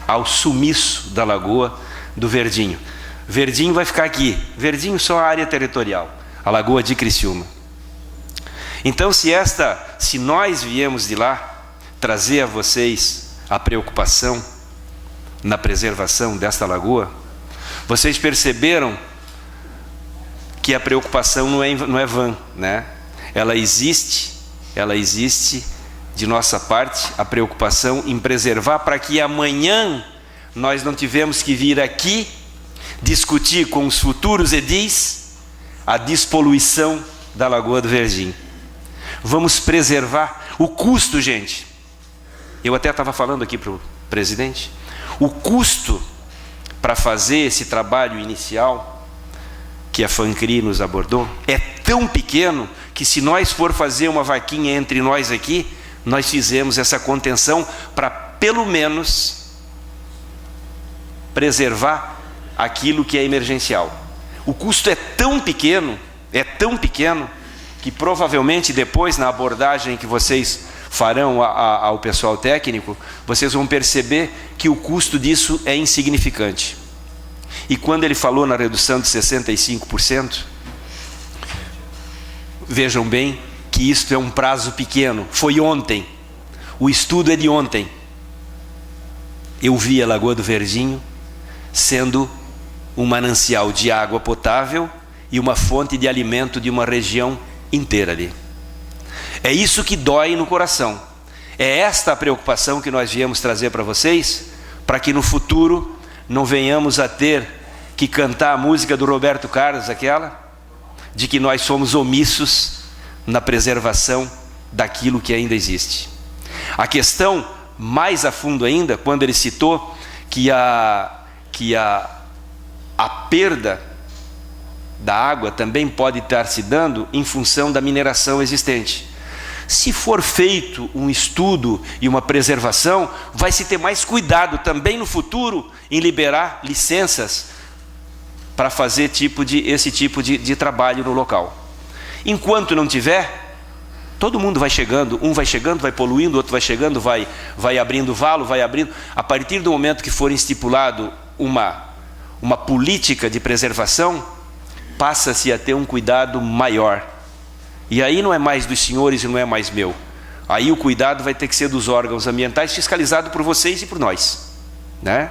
ao sumiço da Lagoa do Verdinho. Verdinho vai ficar aqui. Verdinho só a área territorial, a Lagoa de Criciúma. Então, se nós viemos de lá trazer a vocês a preocupação na preservação desta lagoa, vocês perceberam que a preocupação não é vã, né? Ela existe de nossa parte, a preocupação em preservar, para que amanhã nós não tivemos que vir aqui discutir com os futuros edis a despoluição da Lagoa do Verdinho. Vamos preservar o custo, gente. Eu até estava falando aqui para o presidente, o custo para fazer esse trabalho inicial que a FANCRI nos abordou é tão pequeno que, se nós for fazer uma vaquinha entre nós aqui, nós fizemos essa contenção para pelo menos preservar aquilo que é emergencial. O custo é tão pequeno, que provavelmente depois, na abordagem que vocês farão ao pessoal técnico, vocês vão perceber que o custo disso é insignificante. E quando ele falou na redução de 65%, vejam bem que isto é um prazo pequeno. Foi ontem, o estudo é de ontem. Eu vi a Lagoa do Verdinho sendo um manancial de água potável e uma fonte de alimento de uma região inteira ali. É isso que dói no coração. É esta a preocupação que nós viemos trazer para vocês, para que no futuro não venhamos a ter que cantar a música do Roberto Carlos, aquela, de que nós somos omissos na preservação daquilo que ainda existe. A questão, mais a fundo ainda, quando ele citou que a perda da água também pode estar se dando em função da mineração existente. Se for feito um estudo e uma preservação, vai se ter mais cuidado também no futuro em liberar licenças para fazer esse tipo de trabalho no local. Enquanto não tiver, todo mundo vai chegando, um vai chegando, vai poluindo, outro vai chegando, vai abrindo valo, vai abrindo. A partir do momento que for estipulado uma política de preservação, passa-se a ter um cuidado maior. E aí não é mais dos senhores e não é mais meu. Aí o cuidado vai ter que ser dos órgãos ambientais, fiscalizado por vocês e por nós, né?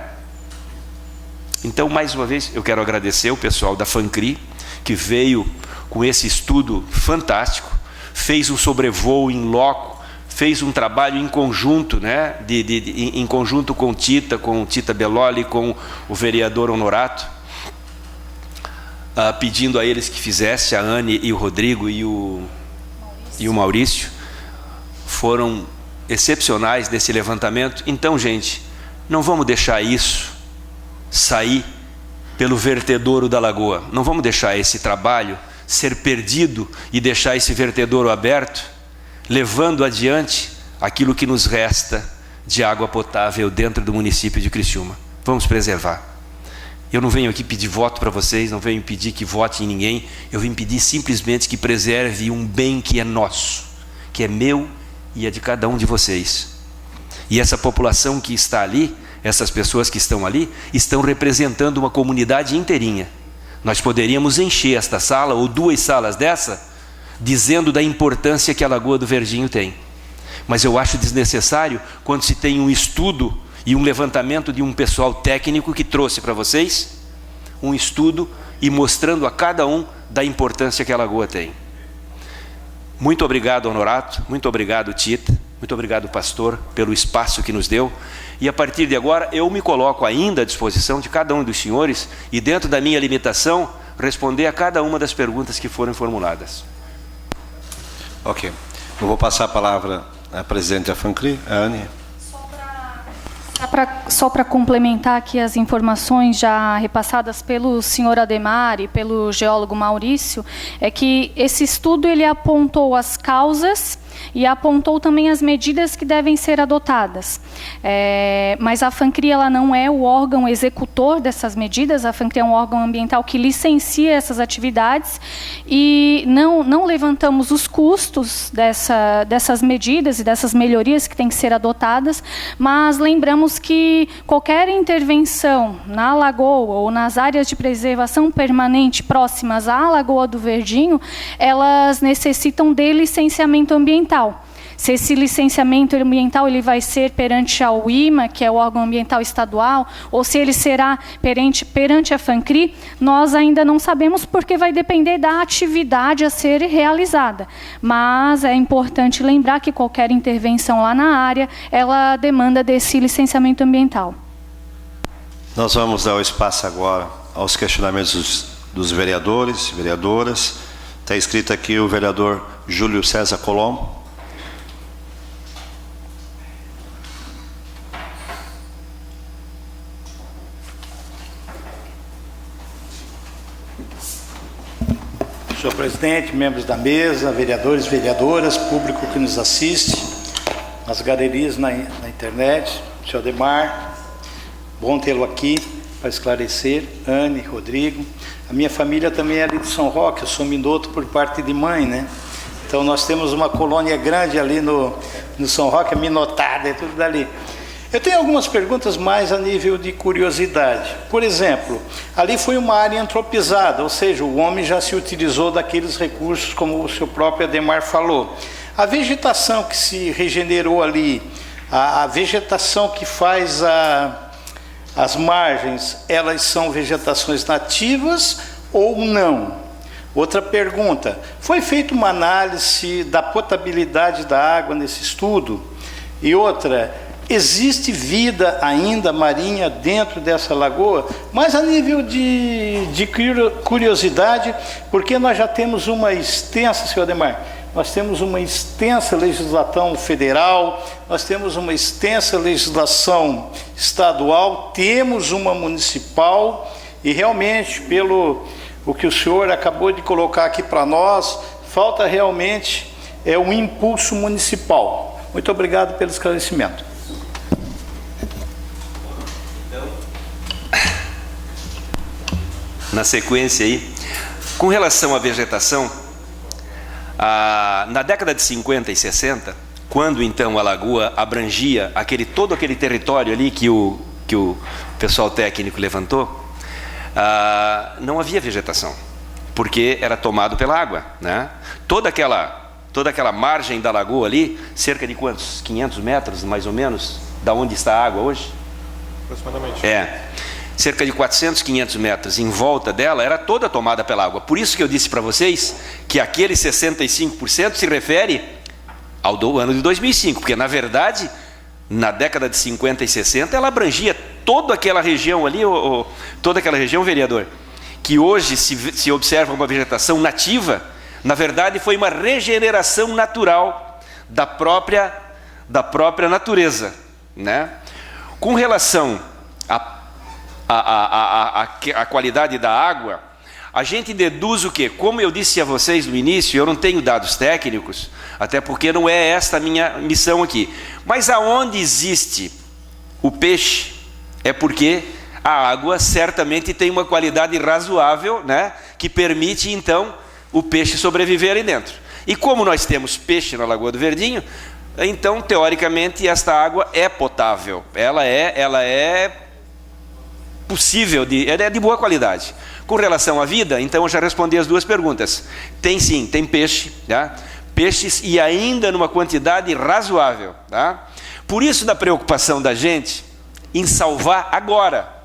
Então, mais uma vez, eu quero agradecer o pessoal da FANCRI, que veio com esse estudo fantástico, fez um sobrevoo in loco, fez um trabalho em conjunto, né? Em conjunto com Tita Belloli, com o vereador Honorato, pedindo a eles que fizesse, a Anne e o Rodrigo e o Maurício, foram excepcionais nesse levantamento. Então, gente, não vamos deixar isso sair pelo vertedouro da lagoa, não vamos deixar esse trabalho ser perdido e deixar esse vertedouro aberto, levando adiante aquilo que nos resta de água potável dentro do município de Criciúma. Vamos preservar. Eu não venho aqui pedir voto para vocês, não venho pedir que vote em ninguém, eu vim pedir simplesmente que preserve um bem que é nosso, que é meu e é de cada um de vocês. E essa população que está ali, essas pessoas que estão ali, estão representando uma comunidade inteirinha. Nós poderíamos encher esta sala, ou 2 salas dessa, dizendo da importância que a Lagoa do Verdinho tem. Mas eu acho desnecessário quando se tem um estudo e um levantamento de um pessoal técnico que trouxe para vocês um estudo e mostrando a cada um da importância que a lagoa tem. Muito obrigado, Honorato, muito obrigado, Tita, muito obrigado, pastor, pelo espaço que nos deu. E a partir de agora eu me coloco ainda à disposição de cada um dos senhores e, dentro da minha limitação, responder a cada uma das perguntas que foram formuladas. Ok. Eu vou passar a palavra à presidente da FANCRI, a Anne. Só para complementar aqui as informações já repassadas pelo senhor Ademar e pelo geólogo Maurício, é que esse estudo ele apontou as causas e apontou também as medidas que devem ser adotadas. Mas a FANCRI ela não é o órgão executor dessas medidas, a FANCRI é um órgão ambiental que licencia essas atividades e não levantamos os custos dessas medidas e dessas melhorias que têm que ser adotadas, mas lembramos que qualquer intervenção na lagoa ou nas áreas de preservação permanente próximas à Lagoa do Verdinho, elas necessitam de licenciamento ambiental. Se esse licenciamento ambiental ele vai ser perante a UIMA, que é o órgão ambiental estadual, ou se ele será perante a FANCRI, nós ainda não sabemos, porque vai depender da atividade a ser realizada. Mas é importante lembrar que qualquer intervenção lá na área, ela demanda desse licenciamento ambiental. Nós vamos dar o espaço agora aos questionamentos dos vereadores, vereadoras. Está escrito aqui o vereador Júlio César Colombo. Senhor presidente, membros da mesa, vereadores, vereadoras, público que nos assiste, nas galerias na internet, senhor Ademar, bom tê-lo aqui para esclarecer, Anne, Rodrigo. A minha família também é ali de São Roque, eu sou minuto por parte de mãe, né? Então nós temos uma colônia grande ali no São Roque, a Minotada, é tudo dali. Eu tenho algumas perguntas mais a nível de curiosidade. Por exemplo, ali foi uma área antropizada, ou seja, o homem já se utilizou daqueles recursos, como o seu próprio Ademar falou. A vegetação que se regenerou ali, a vegetação que faz as margens, elas são vegetações nativas ou não? Outra pergunta, foi feita uma análise da potabilidade da água nesse estudo? E outra, existe vida ainda marinha dentro dessa lagoa, mas a nível de curiosidade, porque nós já temos uma extensa, senhor Ademar, nós temos uma extensa legislação federal, nós temos uma extensa legislação estadual, temos uma municipal, e realmente, pelo o que o senhor acabou de colocar aqui para nós, falta realmente um impulso municipal. Muito obrigado pelo esclarecimento. Na sequência aí, com relação à vegetação, na década de 50 e 60, quando então a lagoa abrangia todo aquele território ali que o pessoal técnico levantou, não havia vegetação, porque era tomado pela água, né? Toda aquela margem da lagoa ali, cerca de quantos? 500 metros, mais ou menos, da onde está a água hoje? Aproximadamente. Cerca de 400, 500 metros em volta dela, era toda tomada pela água. Por isso que eu disse para vocês que aquele 65% se refere ao ano de 2005, porque, na verdade, na década de 50 e 60, ela abrangia toda aquela região ali, toda aquela região, vereador, que hoje se observa uma vegetação nativa. Na verdade, foi uma regeneração natural da própria natureza, né? Com relação à qualidade da água, a gente deduz o quê? Como eu disse a vocês no início, eu não tenho dados técnicos, até porque não é esta a minha missão aqui. Mas aonde existe o peixe, é porque a água certamente tem uma qualidade razoável, né? Que permite, então, o peixe sobreviver ali dentro. E como nós temos peixe na Lagoa do Verdinho, então, teoricamente, esta água é potável. Ela é possível, ela é de boa qualidade. Com relação à vida, então eu já respondi as duas perguntas. Tem sim, tem peixe, tá? Peixes, e ainda numa quantidade razoável, tá? Por isso da preocupação da gente em salvar agora.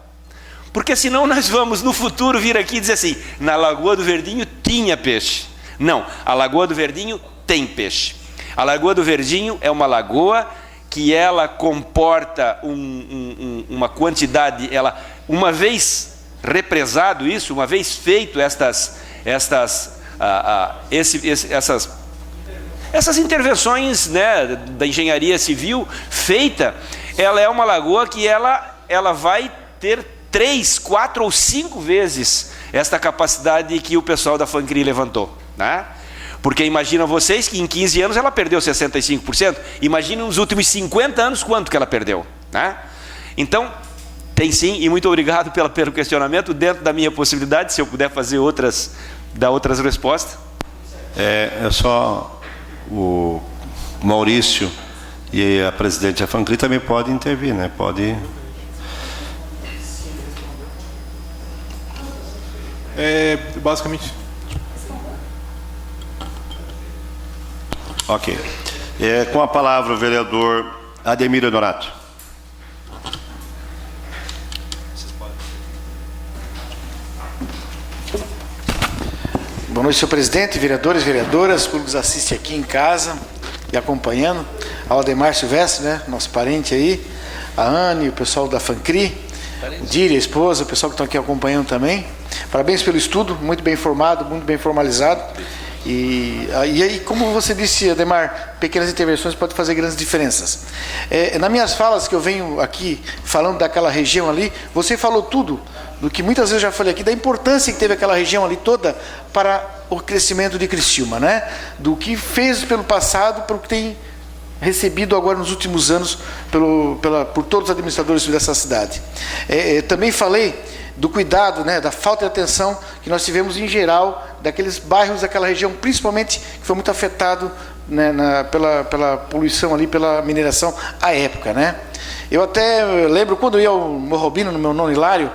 Porque senão nós vamos no futuro vir aqui e dizer assim, na Lagoa do Verdinho tinha peixe. Não, a Lagoa do Verdinho tem peixe. A Lagoa do Verdinho é uma lagoa que ela comporta uma quantidade, uma vez represado isso, uma vez feito essas intervenções, né, da engenharia civil feita, ela é uma lagoa que ela vai ter 3, 4 ou 5 vezes esta capacidade que o pessoal da FANCRI levantou, né? Porque imaginam vocês que em 15 anos ela perdeu 65%. Imaginem nos últimos 50 anos quanto que ela perdeu, né? Então, tem sim, e muito obrigado pelo questionamento. Dentro da minha possibilidade, se eu puder fazer dar outras respostas. É só o Maurício e a presidente da FANCRI também podem intervir, né? Pode. Basicamente. Ok. Com a palavra o vereador Ademir Honorato. Boa noite, senhor presidente, vereadores, vereadoras, públicos assistem aqui em casa e acompanhando. Ao Ademar Silvestre, né, nosso parente aí, a Anne, o pessoal da FANCRI, o Diri, a esposa, o pessoal que estão aqui acompanhando também. Parabéns pelo estudo, muito bem informado, muito bem formalizado. E aí, como você disse, Ademar, pequenas intervenções podem fazer grandes diferenças. Nas minhas falas que eu venho aqui falando daquela região ali, você falou tudo do que muitas vezes eu já falei aqui, da importância que teve aquela região ali toda para o crescimento de Criciúma, né? Do que fez pelo passado, pelo que tem recebido agora nos últimos anos por todos os administradores dessa cidade. Também falei do cuidado, né, da falta de atenção que nós tivemos em geral daqueles bairros daquela região, principalmente que foi muito afetado, né, pela poluição ali, pela mineração à época, né? Eu até lembro quando eu ia ao Morro Albino, no meu nono Hilário,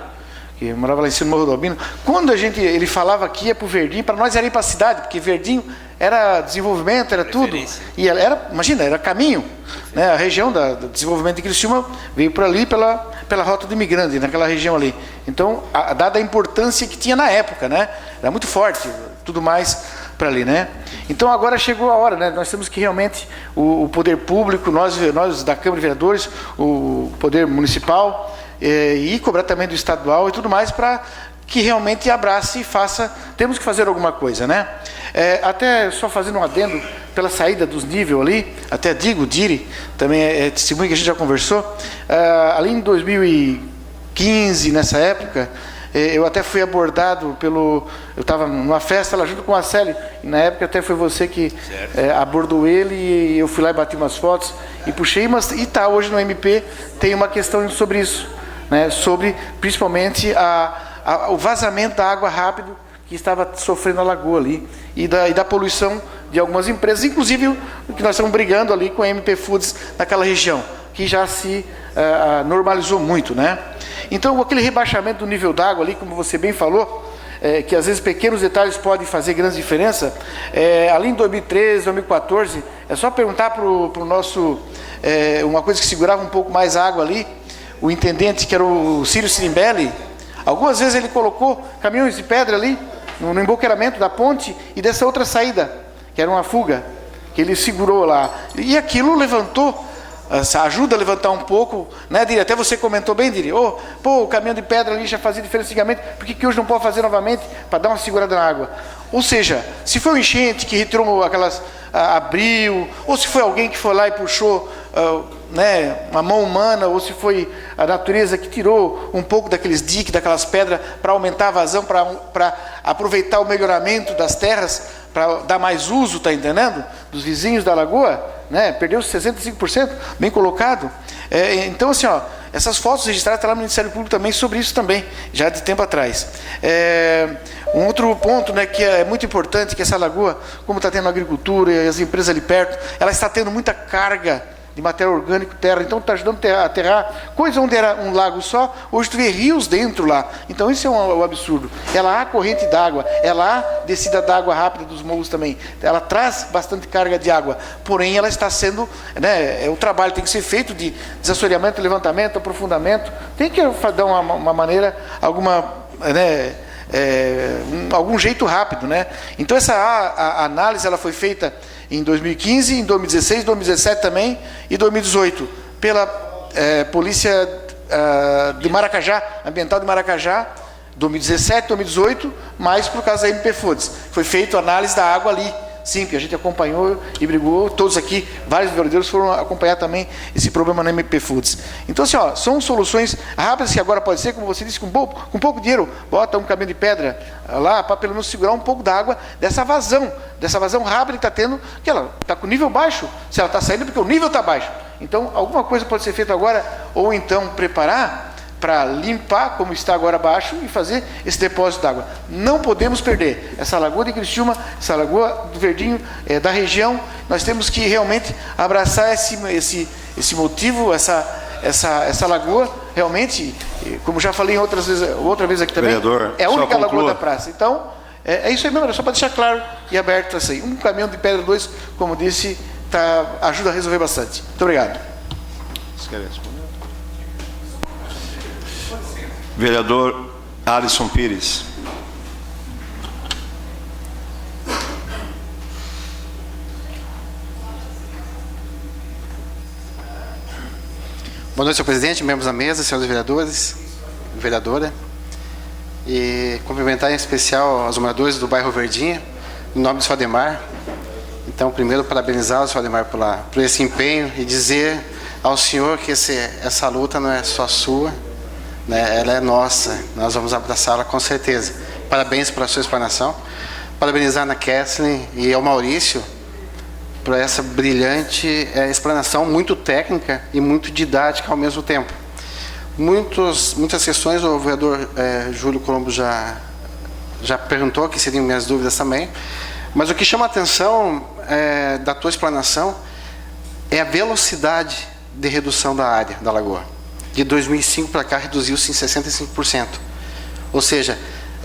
que eu morava lá em cima do Morro do Albino, quando ele falava que ia para o Verdinho, para nós era ir para a cidade, porque Verdinho era desenvolvimento, era tudo. E imagina, era caminho. Né? A região do desenvolvimento de Criciúma veio por ali pela rota do imigrante, naquela região ali. Então, dada a importância que tinha na época, né? Era muito forte, tudo mais, para ali, né? Então agora chegou a hora, né? Nós temos que realmente, o poder público, nós da Câmara de Vereadores, o poder municipal, e cobrar também do estadual e tudo mais, para que realmente abrace e faça, temos que fazer alguma coisa, né? Até só fazendo um adendo pela saída dos níveis ali, até digo, Diri, também é testemunho que a gente já conversou, ali em 2015, nessa época, eu até fui abordado eu estava numa festa lá junto com a Célia, e na época até foi você que abordou ele, e eu fui lá e bati umas fotos, e puxei, e tá, hoje no MP tem uma questão sobre isso, né? Sobre, principalmente, o vazamento da água rápido que estava sofrendo a lagoa ali, e da poluição de algumas empresas, inclusive o que nós estamos brigando ali com a MP Foods naquela região, que já se normalizou muito, né? Então, aquele rebaixamento do nível d'água ali, como você bem falou, que às vezes pequenos detalhes podem fazer grande diferença, ali em 2013, 2014, é só perguntar para o nosso, uma coisa que segurava um pouco mais a água ali, o intendente, que era o Círio Sirimbelli, algumas vezes ele colocou caminhões de pedra ali, no emboqueiramento da ponte e dessa outra saída, que era uma fuga, que ele segurou lá. E aquilo levantou, ajuda a levantar um pouco, né, Diri? Até você comentou bem, Diri. O caminhão de pedra ali já fazia diferença antigamente, por que hoje não pode fazer novamente para dar uma segurada na água? Ou seja, se foi um enchente que retirou aquelas, abriu, ou se foi alguém que foi lá e puxou, né, uma mão humana, ou se foi a natureza que tirou um pouco daqueles diques, daquelas pedras, para aumentar a vazão, para aproveitar o melhoramento das terras, para dar mais uso, tá entendendo? Dos vizinhos da lagoa, né? Perdeu 65%, bem colocado. Então, assim, ó, essas fotos registradas estão lá no Ministério Público também sobre isso também, já de tempo atrás. Um outro ponto, né, que é muito importante, que essa lagoa, como está tendo agricultura e as empresas ali perto, ela está tendo muita carga de matéria orgânica, terra, então está ajudando a aterrar, coisa onde era um lago só, hoje tu vê rios dentro lá, então isso é um absurdo. Ela há corrente d'água, ela há descida d'água rápida dos morros também, ela traz bastante carga de água, porém ela está sendo, né, o trabalho tem que ser feito de desassoreamento, levantamento, aprofundamento, tem que dar uma maneira, alguma, né, algum jeito rápido, né? Então a análise ela foi feita em 2015, em 2016, 2017 também e 2018 pela Polícia de Maracajá, Ambiental de Maracajá, 2017, 2018, mais por causa da MP Foods. Foi feita a análise da água ali, sim, que a gente acompanhou e brigou, todos aqui, vários vereadores foram acompanhar também esse problema na MP Foods. Então, assim, ó, são soluções rápidas que agora pode ser, como você disse, com pouco dinheiro, bota um caminhão de pedra lá para pelo menos segurar um pouco da água dessa vazão rápida que está tendo, que ela está com nível baixo, se ela está saindo porque o nível está baixo. Então, alguma coisa pode ser feita agora, ou então preparar para limpar, como está agora abaixo, e fazer esse depósito d'água. Não podemos perder essa lagoa de Criciúma, essa lagoa do Verdinho, da região. Nós temos que realmente abraçar esse motivo, essa lagoa, realmente, como já falei outra vez aqui também, vereador, é a única lagoa da praça. Então, é isso aí mesmo, só para deixar claro e aberto isso aí. Um caminhão de pedra, 2, como disse, ajuda a resolver bastante. Muito obrigado. Você quer responder? Vereador Alisson Pires. Boa noite, senhor presidente, membros da mesa, senhores vereadores, vereadora. E cumprimentar em especial os moradores do bairro Verdinha, em nome do senhor Ademar. Então, primeiro, parabenizar o senhor Ademar por esse empenho e dizer ao senhor que essa luta não é só sua, né? Ela é nossa, nós vamos abraçá-la com certeza. Parabéns pela sua explanação. Parabenizar a Ana Kesslin e ao Maurício por essa brilhante explanação, muito técnica e muito didática ao mesmo tempo. Muitas questões o vereador Júlio Colombo já perguntou, que seriam minhas dúvidas também, mas o que chama a atenção da tua explanação é a velocidade de redução da área da lagoa. De 2005 para cá reduziu-se em 65%. Ou seja,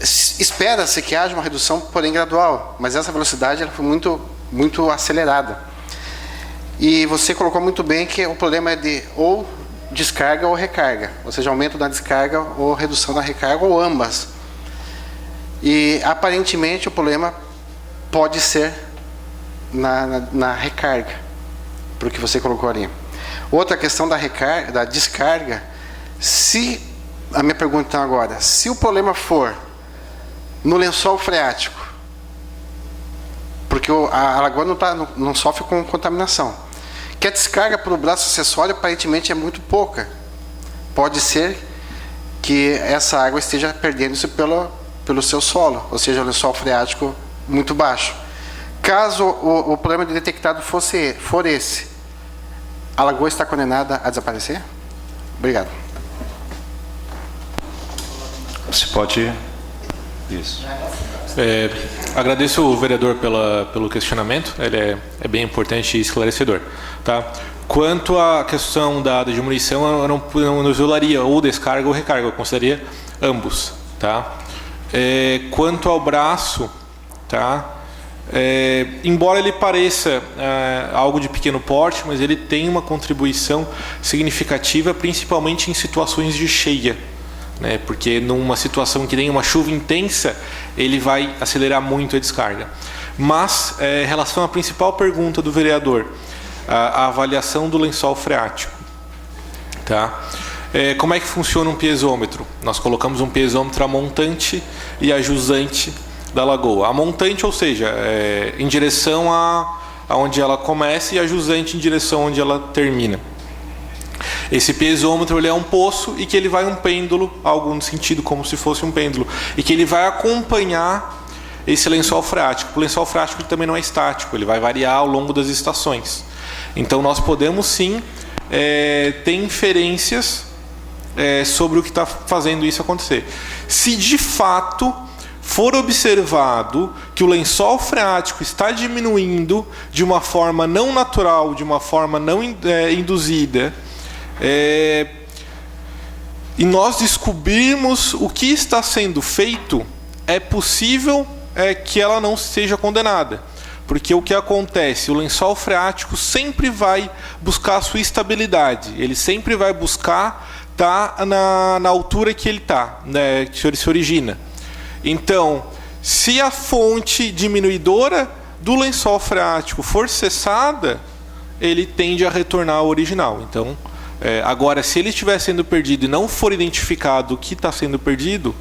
espera-se que haja uma redução, porém gradual, mas essa velocidade ela foi muito acelerada. E você colocou muito bem que o problema é de ou descarga ou recarga, ou seja, aumento da descarga ou redução da recarga, ou ambas. E aparentemente o problema pode ser na recarga, para o que você colocou ali. Outra questão da recarga, da descarga, a minha pergunta então agora, se o problema for no lençol freático, porque a lagoa não sofre com contaminação, que a descarga para o braço acessório aparentemente é muito pouca, pode ser que essa água esteja perdendo-se pelo seu solo, ou seja, o lençol freático muito baixo. Caso o problema detectado for esse, a lagoa está condenada a desaparecer? Obrigado. Você pode... Isso. Agradeço o vereador pelo questionamento, ele é bem importante e esclarecedor. Tá? Quanto à questão da diminuição, eu não isolaria ou descarga ou recarga, eu consideraria ambos. Tá? Quanto ao braço, tá? Embora ele pareça algo de pequeno porte, mas ele tem uma contribuição significativa, principalmente em situações de cheia, né? Porque numa situação que tem uma chuva intensa, ele vai acelerar muito a descarga. Mas, em relação à principal pergunta do vereador, a avaliação do lençol freático, tá? Como é que funciona um piezômetro? Nós colocamos um piezômetro a montante e a jusante da lagoa. A montante, ou seja, em direção aonde ela começa, e a jusante em direção onde ela termina. Esse piezômetro, ele é um poço e que ele vai um pêndulo, algo no sentido como se fosse um pêndulo, e que ele vai acompanhar esse lençol freático. O lençol freático ele também não é estático, ele vai variar ao longo das estações. Então nós podemos sim ter inferências sobre o que está fazendo isso acontecer. Se de fato for observado que o lençol freático está diminuindo de uma forma não natural, de uma forma não induzida, e nós descobrirmos o que está sendo feito, é possível que ela não seja condenada. Porque o que acontece? O lençol freático sempre vai buscar a sua estabilidade, ele sempre vai buscar estar na altura que ele está, né, que ele se origina. Então, se a fonte diminuidora do lençol freático for cessada, ele tende a retornar ao original. Então, agora, se ele estiver sendo perdido e não for identificado o que está sendo perdido,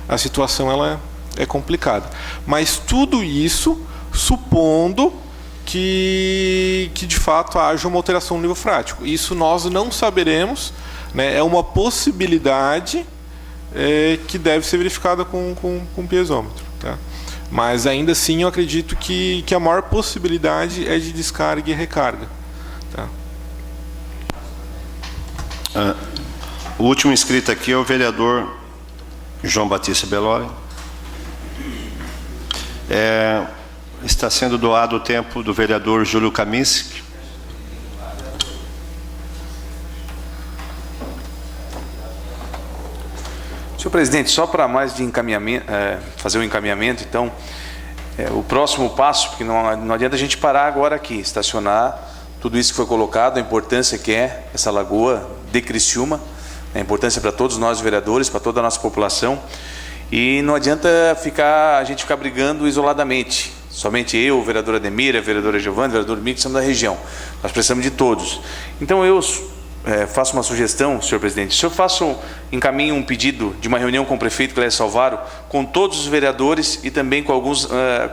a situação ela é complicada. Mas tudo isso supondo que de fato haja uma alteração no nível freático. Isso nós não saberemos, né? É uma possibilidade que deve ser verificada com piezômetro, tá? Mas ainda assim eu acredito que a maior possibilidade é de descarga e recarga, tá? O último inscrito aqui é o vereador João Batista Belloli. Está sendo doado o tempo do vereador Júlio Kaminski. Senhor presidente, só para mais de encaminhamento, fazer um encaminhamento, então, o próximo passo, porque não adianta a gente parar agora aqui, estacionar tudo isso que foi colocado, a importância que é essa lagoa de Criciúma, a importância para todos nós vereadores, para toda a nossa população, e não adianta a gente ficar brigando isoladamente, somente eu, o vereador Ademir, a vereadora Giovana, o vereador Mico, somos da região, nós precisamos de todos. Então eu faço uma sugestão, senhor presidente, se eu encaminho um pedido de uma reunião com o prefeito Clécio Salvaro, com todos os vereadores e também com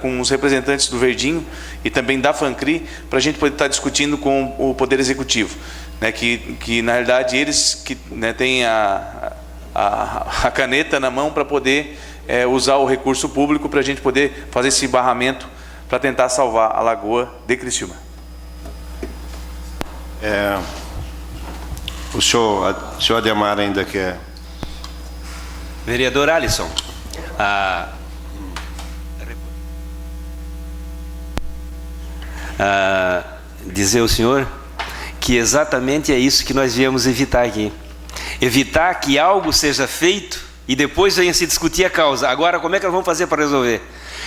com os representantes do Verdinho e também da FANCRI, para a gente poder estar discutindo com o Poder Executivo, né, que na realidade eles que, né, têm a caneta na mão para poder usar o recurso público para a gente poder fazer esse barramento para tentar salvar a lagoa de Criciúma. O senhor Ademar ainda quer... Vereador Alisson, dizer ao senhor que exatamente é isso que nós viemos evitar aqui. Evitar que algo seja feito e depois venha se discutir a causa. Agora, como é que nós vamos fazer para resolver?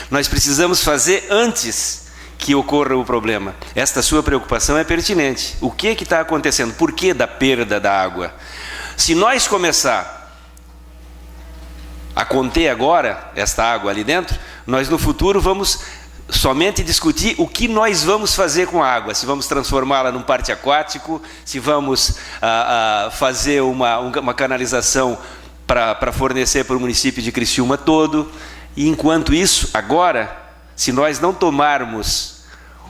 Nós precisamos fazer antes que ocorra o problema. Esta sua preocupação é pertinente. O que está acontecendo? Por que da perda da água? Se nós começar a conter agora esta água ali dentro, nós no futuro vamos somente discutir o que nós vamos fazer com a água, se vamos transformá-la num parque aquático, se vamos fazer uma canalização para fornecer para o município de Criciúma todo. E enquanto isso, agora, se nós não tomarmos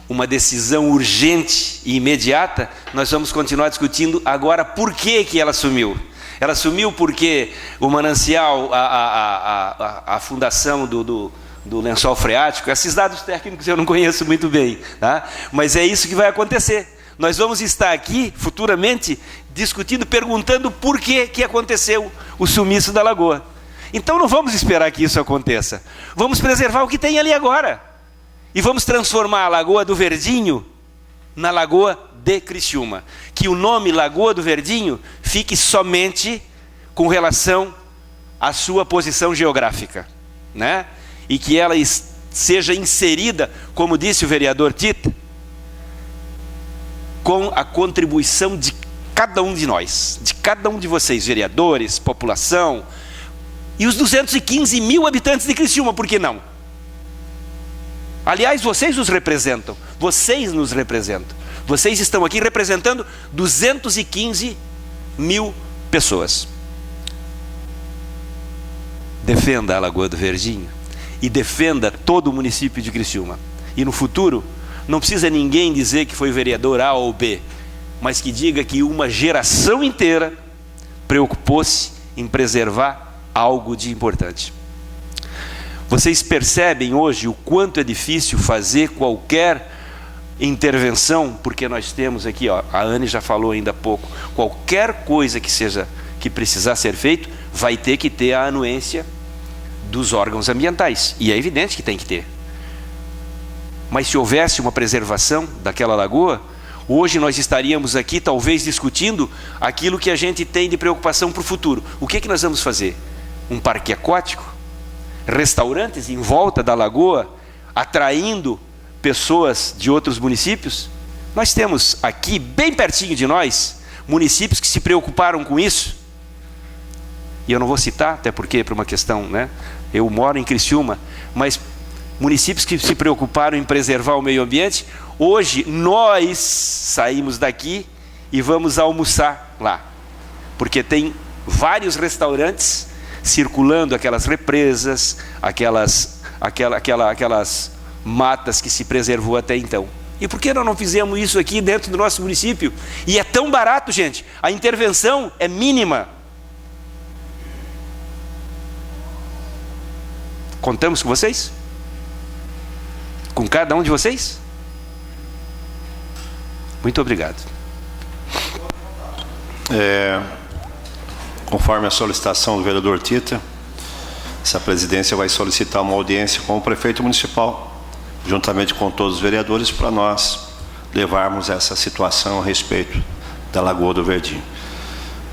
uma decisão urgente e imediata, nós vamos continuar discutindo agora por que ela sumiu. Ela sumiu porque o manancial, a fundação do lençol freático, esses dados técnicos eu não conheço muito bem, tá? Mas é isso que vai acontecer. Nós vamos estar aqui futuramente discutindo, perguntando por que aconteceu o sumiço da lagoa. Então não vamos esperar que isso aconteça. Vamos preservar o que tem ali agora. E vamos transformar a Lagoa do Verdinho na Lagoa de Criciúma. Que o nome Lagoa do Verdinho fique somente com relação à sua posição geográfica, né? E que ela seja inserida, como disse o vereador Tita, com a contribuição de cada um de nós, de cada um de vocês, vereadores, população, e os 215 mil habitantes de Criciúma, por que não? Aliás, vocês nos representam, vocês nos representam. Vocês estão aqui representando 215 mil pessoas. Defenda a Lagoa do Verdinho e defenda todo o município de Criciúma. E no futuro, não precisa ninguém dizer que foi vereador A ou B, mas que diga que uma geração inteira preocupou-se em preservar algo de importante. Vocês percebem hoje o quanto é difícil fazer qualquer intervenção, porque nós temos aqui, ó, a Anne já falou ainda há pouco, qualquer coisa que precisar ser feito, vai ter que ter a anuência dos órgãos ambientais, e é evidente que tem que ter. Mas se houvesse uma preservação daquela lagoa, hoje nós estaríamos aqui talvez discutindo aquilo que a gente tem de preocupação para o futuro. O que nós vamos fazer? Um parque aquático? Restaurantes em volta da lagoa, atraindo pessoas de outros municípios? Nós temos aqui, bem pertinho de nós, municípios que se preocuparam com isso. E eu não vou citar, até porque por uma questão, né? Eu moro em Criciúma, mas municípios que se preocuparam em preservar o meio ambiente, hoje nós saímos daqui e vamos almoçar lá. Porque tem vários restaurantes circulando aquelas represas, aquelas matas que se preservou até então. E por que nós não fizemos isso aqui dentro do nosso município? E é tão barato, gente. A intervenção é mínima. Contamos com vocês? Com cada um de vocês? Muito obrigado. Conforme a solicitação do vereador Tita, essa presidência vai solicitar uma audiência com o prefeito municipal, juntamente com todos os vereadores, para nós levarmos essa situação a respeito da Lagoa do Verdinho.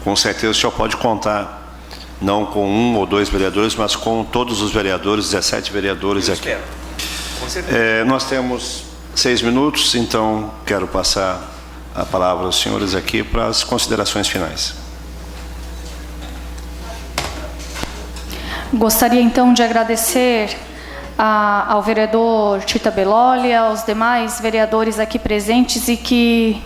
Com certeza o senhor pode contar, não com um ou dois vereadores, mas com todos os vereadores, 17 vereadores aqui. Nós temos 6 minutos, então quero passar a palavra aos senhores aqui para as considerações finais. Gostaria então de agradecer ao vereador Tita Belloli, aos demais vereadores aqui presentes e que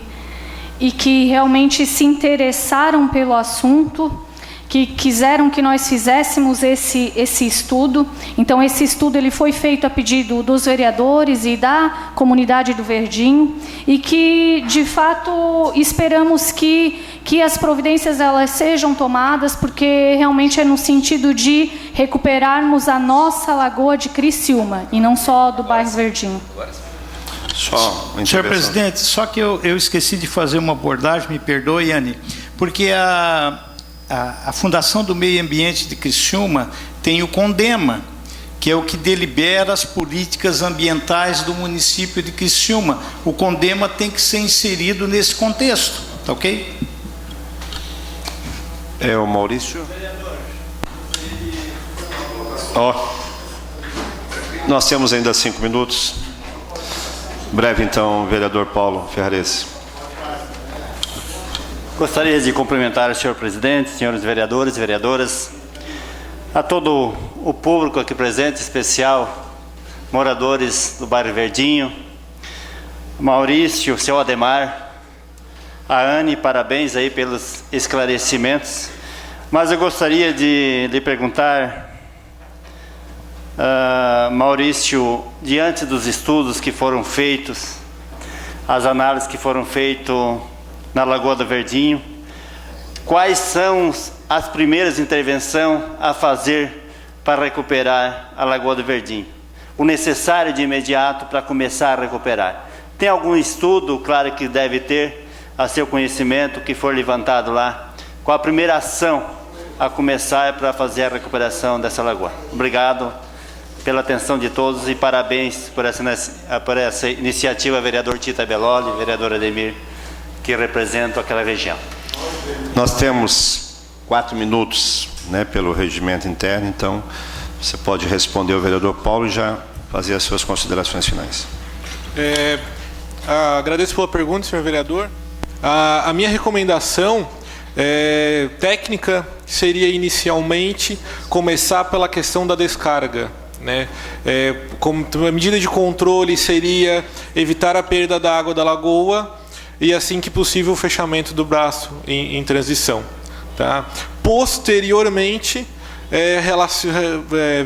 realmente se interessaram pelo assunto, que quiseram que nós fizéssemos esse estudo. Então, esse estudo ele foi feito a pedido dos vereadores e da comunidade do Verdinho, e que, de fato, esperamos que as providências elas sejam tomadas, porque realmente é no sentido de recuperarmos a nossa Lagoa de Criciúma, e não só do bairro Verdinho. Senhor presidente, só que eu esqueci de fazer uma abordagem, me perdoe, Anne, porque a Fundação do Meio Ambiente de Criciúma tem o CONDEMA, que é o que delibera as políticas ambientais do município de Criciúma. O CONDEMA tem que ser inserido nesse contexto, tá ok? O Maurício. Nós temos ainda 5 minutos. Breve, então, vereador Paulo Ferrares. Gostaria de cumprimentar o senhor presidente, senhores vereadores e vereadoras, a todo o público aqui presente, em especial moradores do bairro Verdinho, Maurício, seu Ademar, a Anne, parabéns aí pelos esclarecimentos. Mas eu gostaria de lhe perguntar, Maurício, diante dos estudos que foram feitos, as análises que foram feitas na Lagoa do Verdinho, quais são as primeiras intervenções a fazer para recuperar a Lagoa do Verdinho? O necessário de imediato para começar a recuperar. Tem algum estudo, claro que deve ter, a seu conhecimento, que for levantado lá? Qual a primeira ação a começar para fazer a recuperação dessa lagoa? Obrigado pela atenção de todos e parabéns por essa iniciativa, vereador Tita Belloli, vereador Ademir, que representam aquela região. Nós temos 4 minutos, né, pelo regimento interno, então você pode responder ao vereador Paulo e já fazer as suas considerações finais. Agradeço pela pergunta, senhor vereador. A minha recomendação técnica seria inicialmente começar pela questão da descarga, né? Como a medida de controle seria evitar a perda da água da lagoa e, assim que possível, o fechamento do braço em transição, tá? Posteriormente,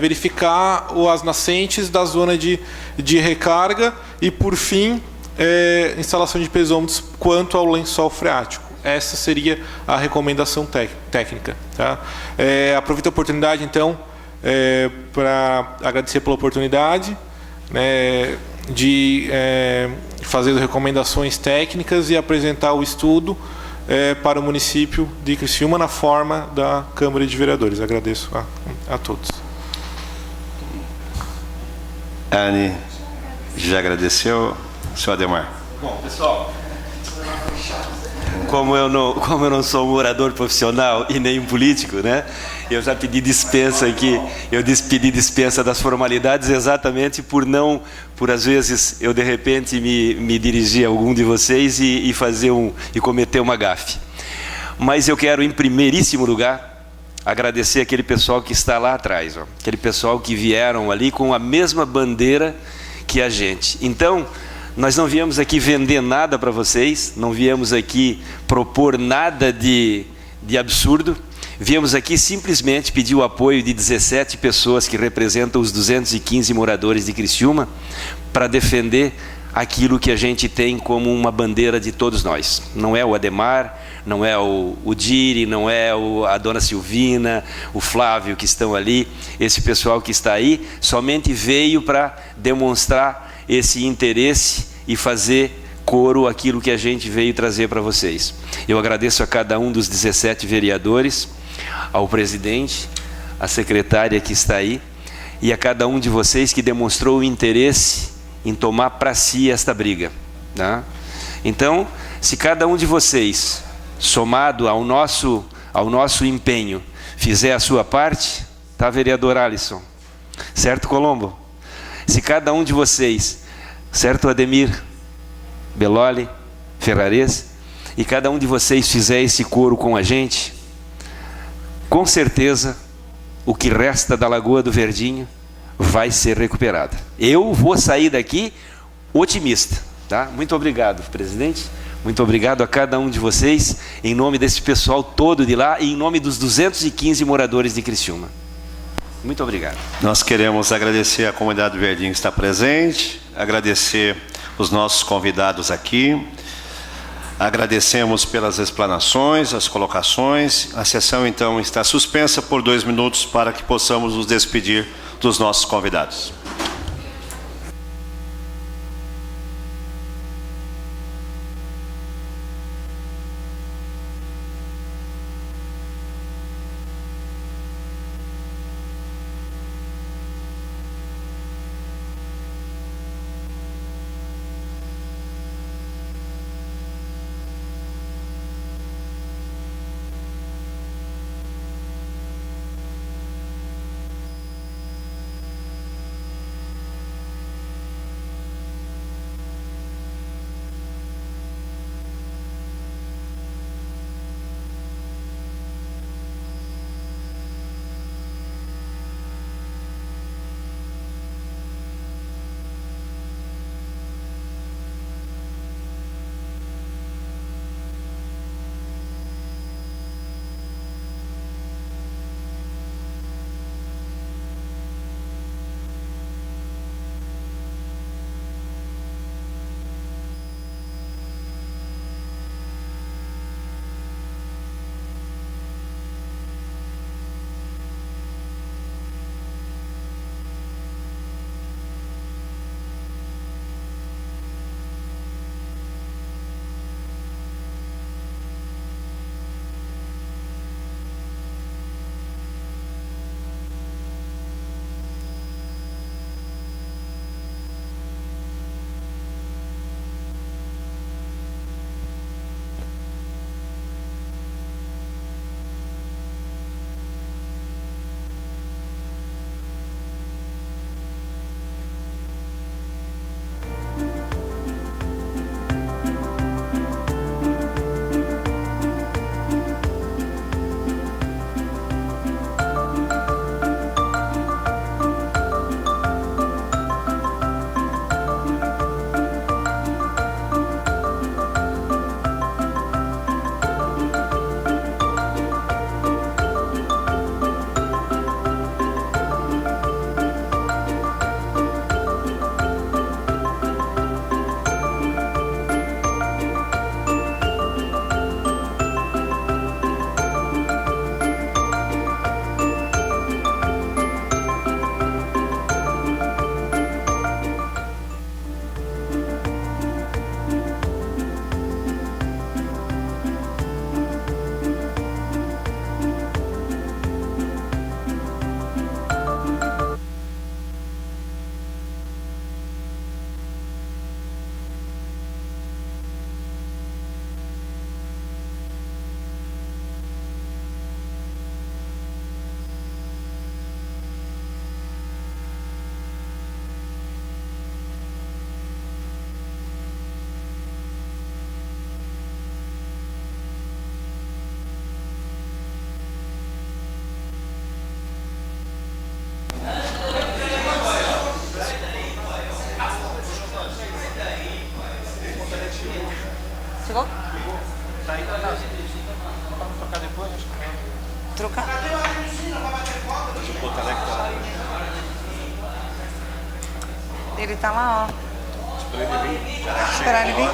verificar as nascentes da zona de recarga e, por fim, instalação de pesômetros quanto ao lençol freático. Essa seria a recomendação técnica, tá? Aproveito a oportunidade, então, para agradecer pela oportunidade, né, de fazer recomendações técnicas e apresentar o estudo para o município de Criciúma na forma da Câmara de Vereadores. Agradeço a todos. Anne já agradeceu. Senhor Ademar. Bom, pessoal, como eu não sou um orador profissional e nem um político, né? Eu já pedi dispensa aqui, pedi dispensa das formalidades exatamente por às vezes eu de repente me dirigir a algum de vocês e cometer uma gafe. Mas eu quero, em primeiríssimo lugar, agradecer aquele pessoal que está lá atrás, ó, aquele pessoal que vieram ali com a mesma bandeira que a gente. Então, nós não viemos aqui vender nada para vocês, não viemos aqui propor nada de absurdo, viemos aqui simplesmente pedir o apoio de 17 pessoas que representam os 215 moradores de Criciúma para defender aquilo que a gente tem como uma bandeira de todos nós. Não é o Ademar, não é o Diri, não é a dona Silvina, o Flávio que estão ali, esse pessoal que está aí, somente veio para demonstrar esse interesse e fazer coro aquilo que a gente veio trazer para vocês. Eu agradeço a cada um dos 17 vereadores, ao presidente, à secretária que está aí, e a cada um de vocês que demonstrou o interesse em tomar para si esta briga, tá? Então, se cada um de vocês, somado ao nosso empenho, fizer a sua parte, tá, vereador Alisson? Certo, Colombo? Se cada um de vocês, certo, Ademir Belloli, Ferrares, e cada um de vocês fizer esse coro com a gente, com certeza o que resta da Lagoa do Verdinho vai ser recuperada. Eu vou sair daqui otimista, tá? Muito obrigado, presidente. Muito obrigado a cada um de vocês, em nome desse pessoal todo de lá e em nome dos 215 moradores de Criciúma. Muito obrigado. Nós queremos agradecer a comunidade do Verdinho que está presente, agradecer os nossos convidados aqui, agradecemos pelas explanações, as colocações. A sessão, então, está suspensa por 2 minutos para que possamos nos despedir dos nossos convidados. Chegou? Trocar? Ele tá lá, ó. Esperar ele vir?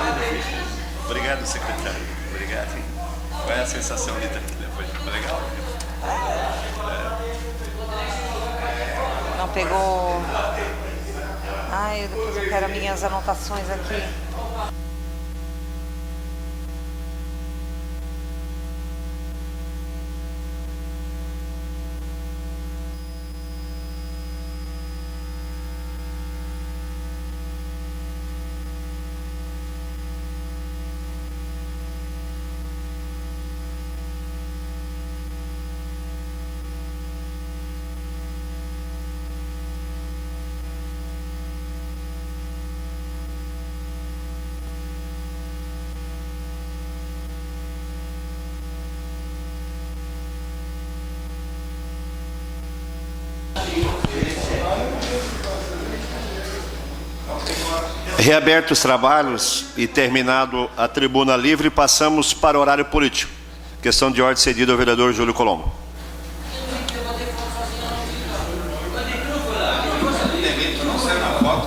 Obrigado, secretário. Obrigado. Qual é a sensação de estar aqui depois? Foi legal? Não pegou... Ai, depois eu quero minhas anotações aqui. Reabertos os trabalhos e terminado a tribuna livre, passamos para o horário político. Questão de ordem cedida ao vereador Júlio Colombo.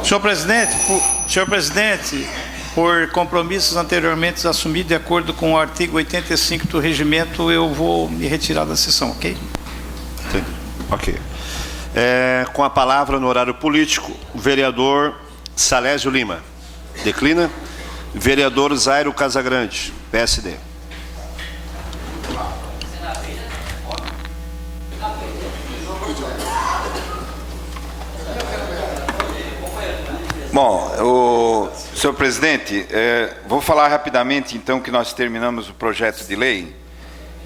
Senhor presidente, por compromissos anteriormente assumidos de acordo com o artigo 85 do regimento, eu vou me retirar da sessão, ok? Entendi. Ok. Com a palavra no horário político, o vereador Salésio Lima. Declina. Vereador Zairo Casagrande, PSD. Bom, senhor presidente, vou falar rapidamente então que nós terminamos o projeto de lei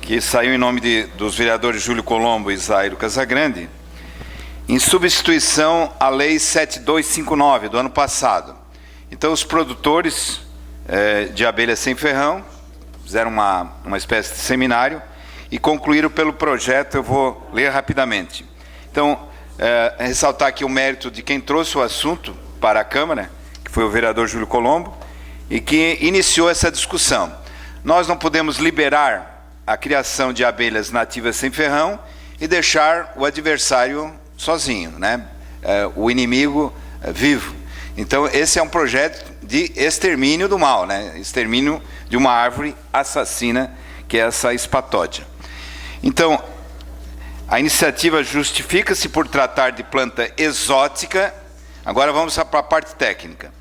que saiu em nome dos vereadores Júlio Colombo e Zairo Casagrande, em substituição à Lei 7259 do ano passado. Então, os produtores de abelha sem ferrão fizeram uma espécie de seminário e concluíram pelo projeto. Eu vou ler rapidamente. Então, ressaltar aqui o mérito de quem trouxe o assunto para a Câmara, que foi o vereador Júlio Colombo, e que iniciou essa discussão. Nós não podemos liberar a criação de abelhas nativas sem ferrão e deixar o adversário sozinho, né? O inimigo vivo. Então, esse é um projeto de extermínio do mal, né? Extermínio de uma árvore assassina, que é essa espatódia. Então, a iniciativa justifica-se por tratar de planta exótica. Agora vamos para a parte técnica.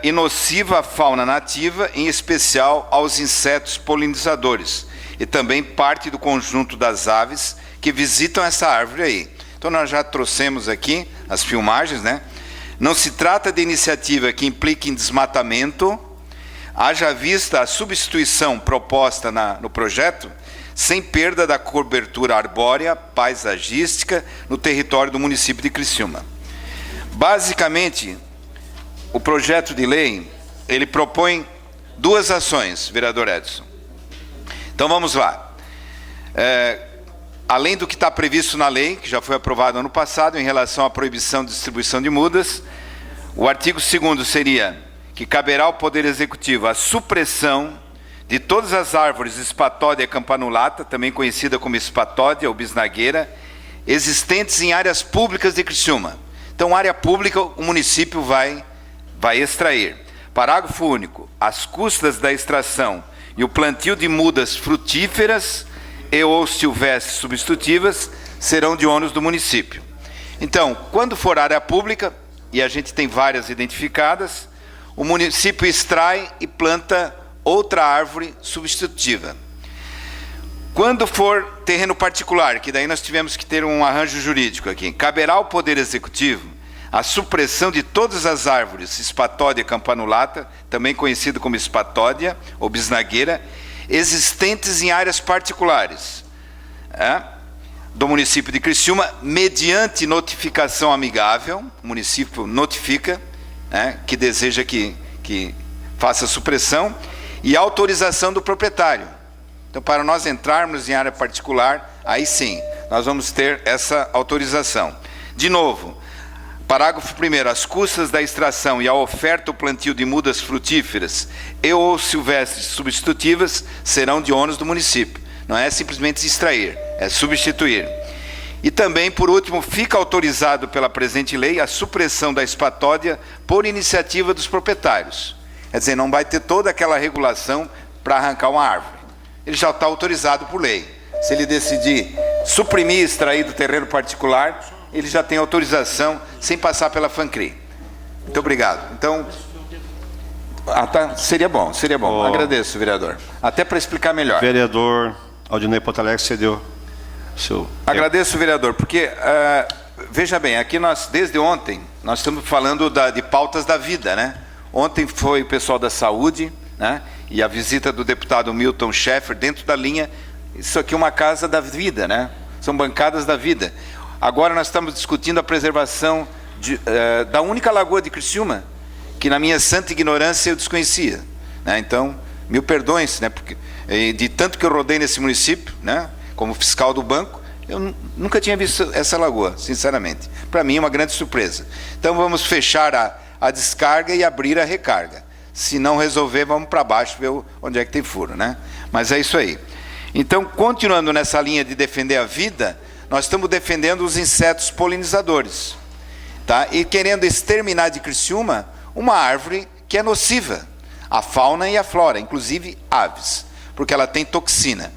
E nociva à fauna nativa, em especial aos insetos polinizadores, e também parte do conjunto das aves que visitam essa árvore aí. Então, nós já trouxemos aqui as filmagens, né? Não se trata de iniciativa que implique em desmatamento, haja vista a substituição proposta no projeto, sem perda da cobertura arbórea, paisagística, no território do município de Criciúma. Basicamente, o projeto de lei, ele propõe duas ações, vereador Edson. Então, vamos lá. Além do que está previsto na lei, que já foi aprovado ano passado, em relação à proibição de distribuição de mudas, o artigo 2º seria que caberá ao Poder Executivo a supressão de todas as árvores espatódia campanulata, também conhecida como espatódia ou bisnagueira, existentes em áreas públicas de Criciúma. Então, área pública, o município vai extrair. Parágrafo único. As custas da extração e o plantio de mudas frutíferas e ou silvestres substitutivas serão de ônus do município. Então, quando for área pública, e a gente tem várias identificadas, o município extrai e planta outra árvore substitutiva. Quando for terreno particular, que daí nós tivemos que ter um arranjo jurídico aqui, caberá ao Poder Executivo a supressão de todas as árvores espatódia campanulata, também conhecido como espatódia ou bisnagueira, existentes em áreas particulares do município de Criciúma, mediante notificação amigável. O município notifica que deseja que faça supressão, e autorização do proprietário. Então, para nós entrarmos em área particular, aí sim, nós vamos ter essa autorização. De novo, Parágrafo 1º. As custas da extração e a oferta ou plantio de mudas frutíferas e ou silvestres substitutivas serão de ônus do município. Não é simplesmente extrair, é substituir. E também, por último, fica autorizado pela presente lei a supressão da espatódia por iniciativa dos proprietários. Quer dizer, não vai ter toda aquela regulação para arrancar uma árvore. Ele já está autorizado por lei. Se ele decidir suprimir e extrair do terreno particular, ele já tem autorização sem passar pela FANCRI. Muito obrigado. Então, seria bom. Agradeço, vereador. Até para explicar melhor. Vereador Aldinei Potalec, cedeu o seu... Agradeço, vereador, porque, veja bem, aqui desde ontem, nós estamos falando de pautas da vida, né? Ontem foi o pessoal da saúde, né? E a visita do deputado Milton Schaeffer dentro da linha, isso aqui é uma casa da vida, né? São bancadas da vida. Agora nós estamos discutindo a preservação da única lagoa de Criciúma, que na minha santa ignorância eu desconhecia, né? Então, mil perdões, né? Porque, de tanto que eu rodei nesse município, né? Como fiscal do banco, eu nunca tinha visto essa lagoa, sinceramente. Para mim é uma grande surpresa. Então vamos fechar a descarga e abrir a recarga. Se não resolver, vamos para baixo ver onde é que tem furo, né? Mas é isso aí. Então, continuando nessa linha de defender a vida, nós estamos defendendo os insetos polinizadores, tá? E querendo exterminar de Criciúma uma árvore que é nociva à fauna e à flora, inclusive aves, porque ela tem toxina.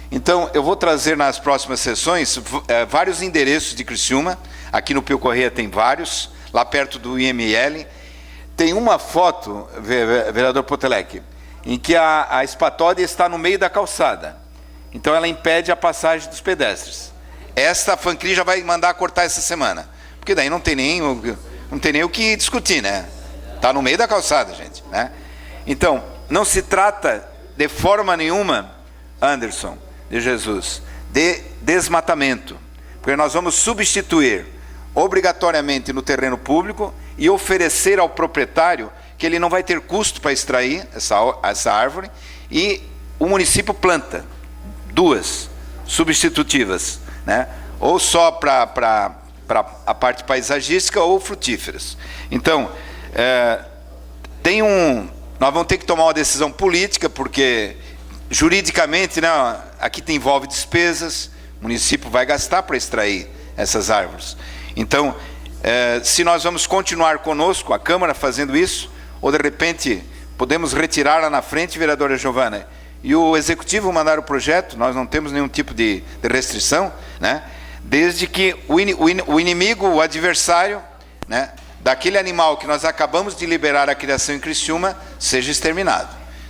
Então, eu vou trazer nas próximas sessões vários endereços de Criciúma. Aqui no Pio Correia tem vários, lá perto do IML. Tem uma foto, vereador Potalec, em que a espatódia está no meio da calçada. Então, ela impede a passagem dos pedestres. Esta a FANCRI já vai mandar cortar essa semana, porque daí não tem nem o que discutir, né? Está no meio da calçada, gente, né? Então, não se trata de forma nenhuma, Anderson de Jesus, de desmatamento, porque nós vamos substituir obrigatoriamente no terreno público e oferecer ao proprietário que ele não vai ter custo para extrair essa árvore, e o município planta 2 substitutivas, né? Ou só para a parte paisagística ou frutíferas. Então, nós vamos ter que tomar uma decisão política, porque juridicamente, né, aqui envolve despesas, o município vai gastar para extrair essas árvores. Então, se nós vamos continuar conosco, a Câmara fazendo isso, ou de repente podemos retirar lá na frente, vereadora Giovana, e o Executivo mandar o projeto, nós não temos nenhum tipo de restrição, né? Desde que o inimigo, o adversário, né, daquele animal que nós acabamos de liberar a criação em Criciúma, seja exterminado.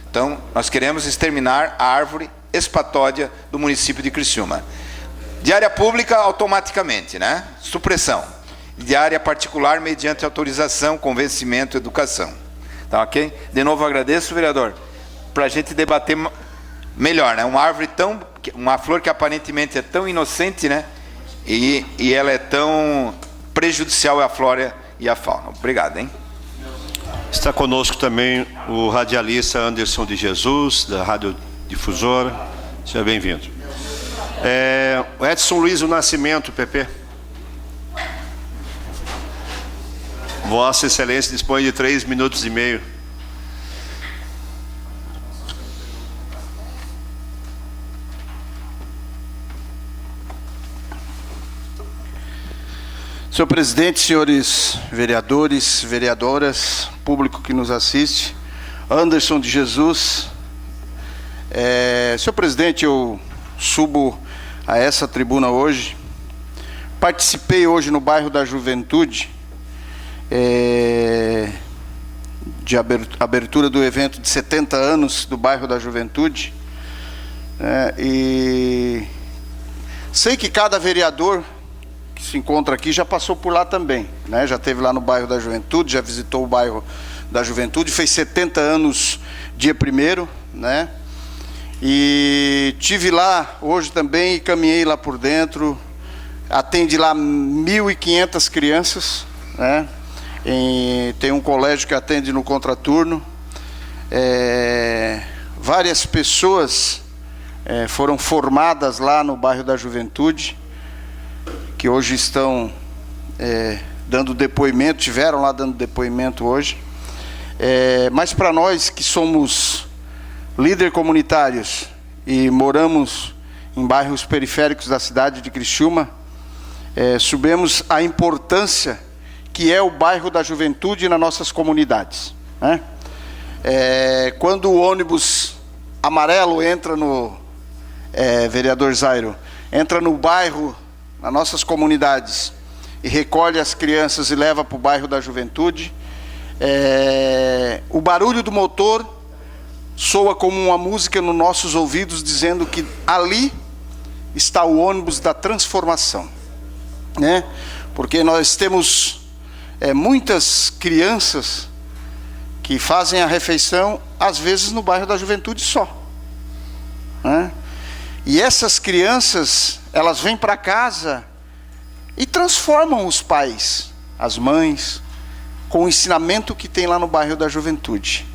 Então, nós queremos exterminar a árvore espatódia do município de Criciúma. De área pública, automaticamente, né? Supressão. De área particular, mediante autorização, convencimento, educação. Tá ok? De novo, agradeço, vereador, para a gente debater melhor, né? Uma flor que aparentemente é tão inocente, né? E ela é tão prejudicial à flora e à fauna. Obrigado, hein? Está conosco também o radialista Anderson de Jesus, da Radiodifusora. Seja bem-vindo. O Edson Luiz do Nascimento, PP. Vossa Excelência dispõe de 3 minutos e meio. Senhor presidente, senhores vereadores, vereadoras, público que nos assiste, Anderson de Jesus. Senhor presidente, eu subo a essa tribuna hoje. Participei hoje no bairro da Juventude, de abertura do evento de 70 anos do bairro da Juventude, e sei que cada vereador que se encontra aqui já passou por lá também, né? Já esteve lá no bairro da Juventude, já visitou o bairro da Juventude, fez 70 anos dia 1º, né? E tive lá hoje também e caminhei lá por dentro, atende lá 1.500 crianças, né? Tem um colégio que atende no contraturno, várias pessoas foram formadas lá no bairro da Juventude, que hoje estão dando depoimento, tiveram lá dando depoimento hoje. Mas para nós que somos líderes comunitários e moramos em bairros periféricos da cidade de Criciúma, sabemos a importância que é o bairro da juventude nas nossas comunidades, né? Quando o ônibus amarelo entra no, vereador Zairo, entra no bairro, nas nossas comunidades, e recolhe as crianças e leva para o bairro da juventude, o barulho do motor soa como uma música nos nossos ouvidos, dizendo que ali está o ônibus da transformação, né? Porque nós temos muitas crianças que fazem a refeição, às vezes, no bairro da juventude só, né? E essas crianças, elas vêm para casa e transformam os pais, as mães, com o ensinamento que tem lá no bairro da juventude.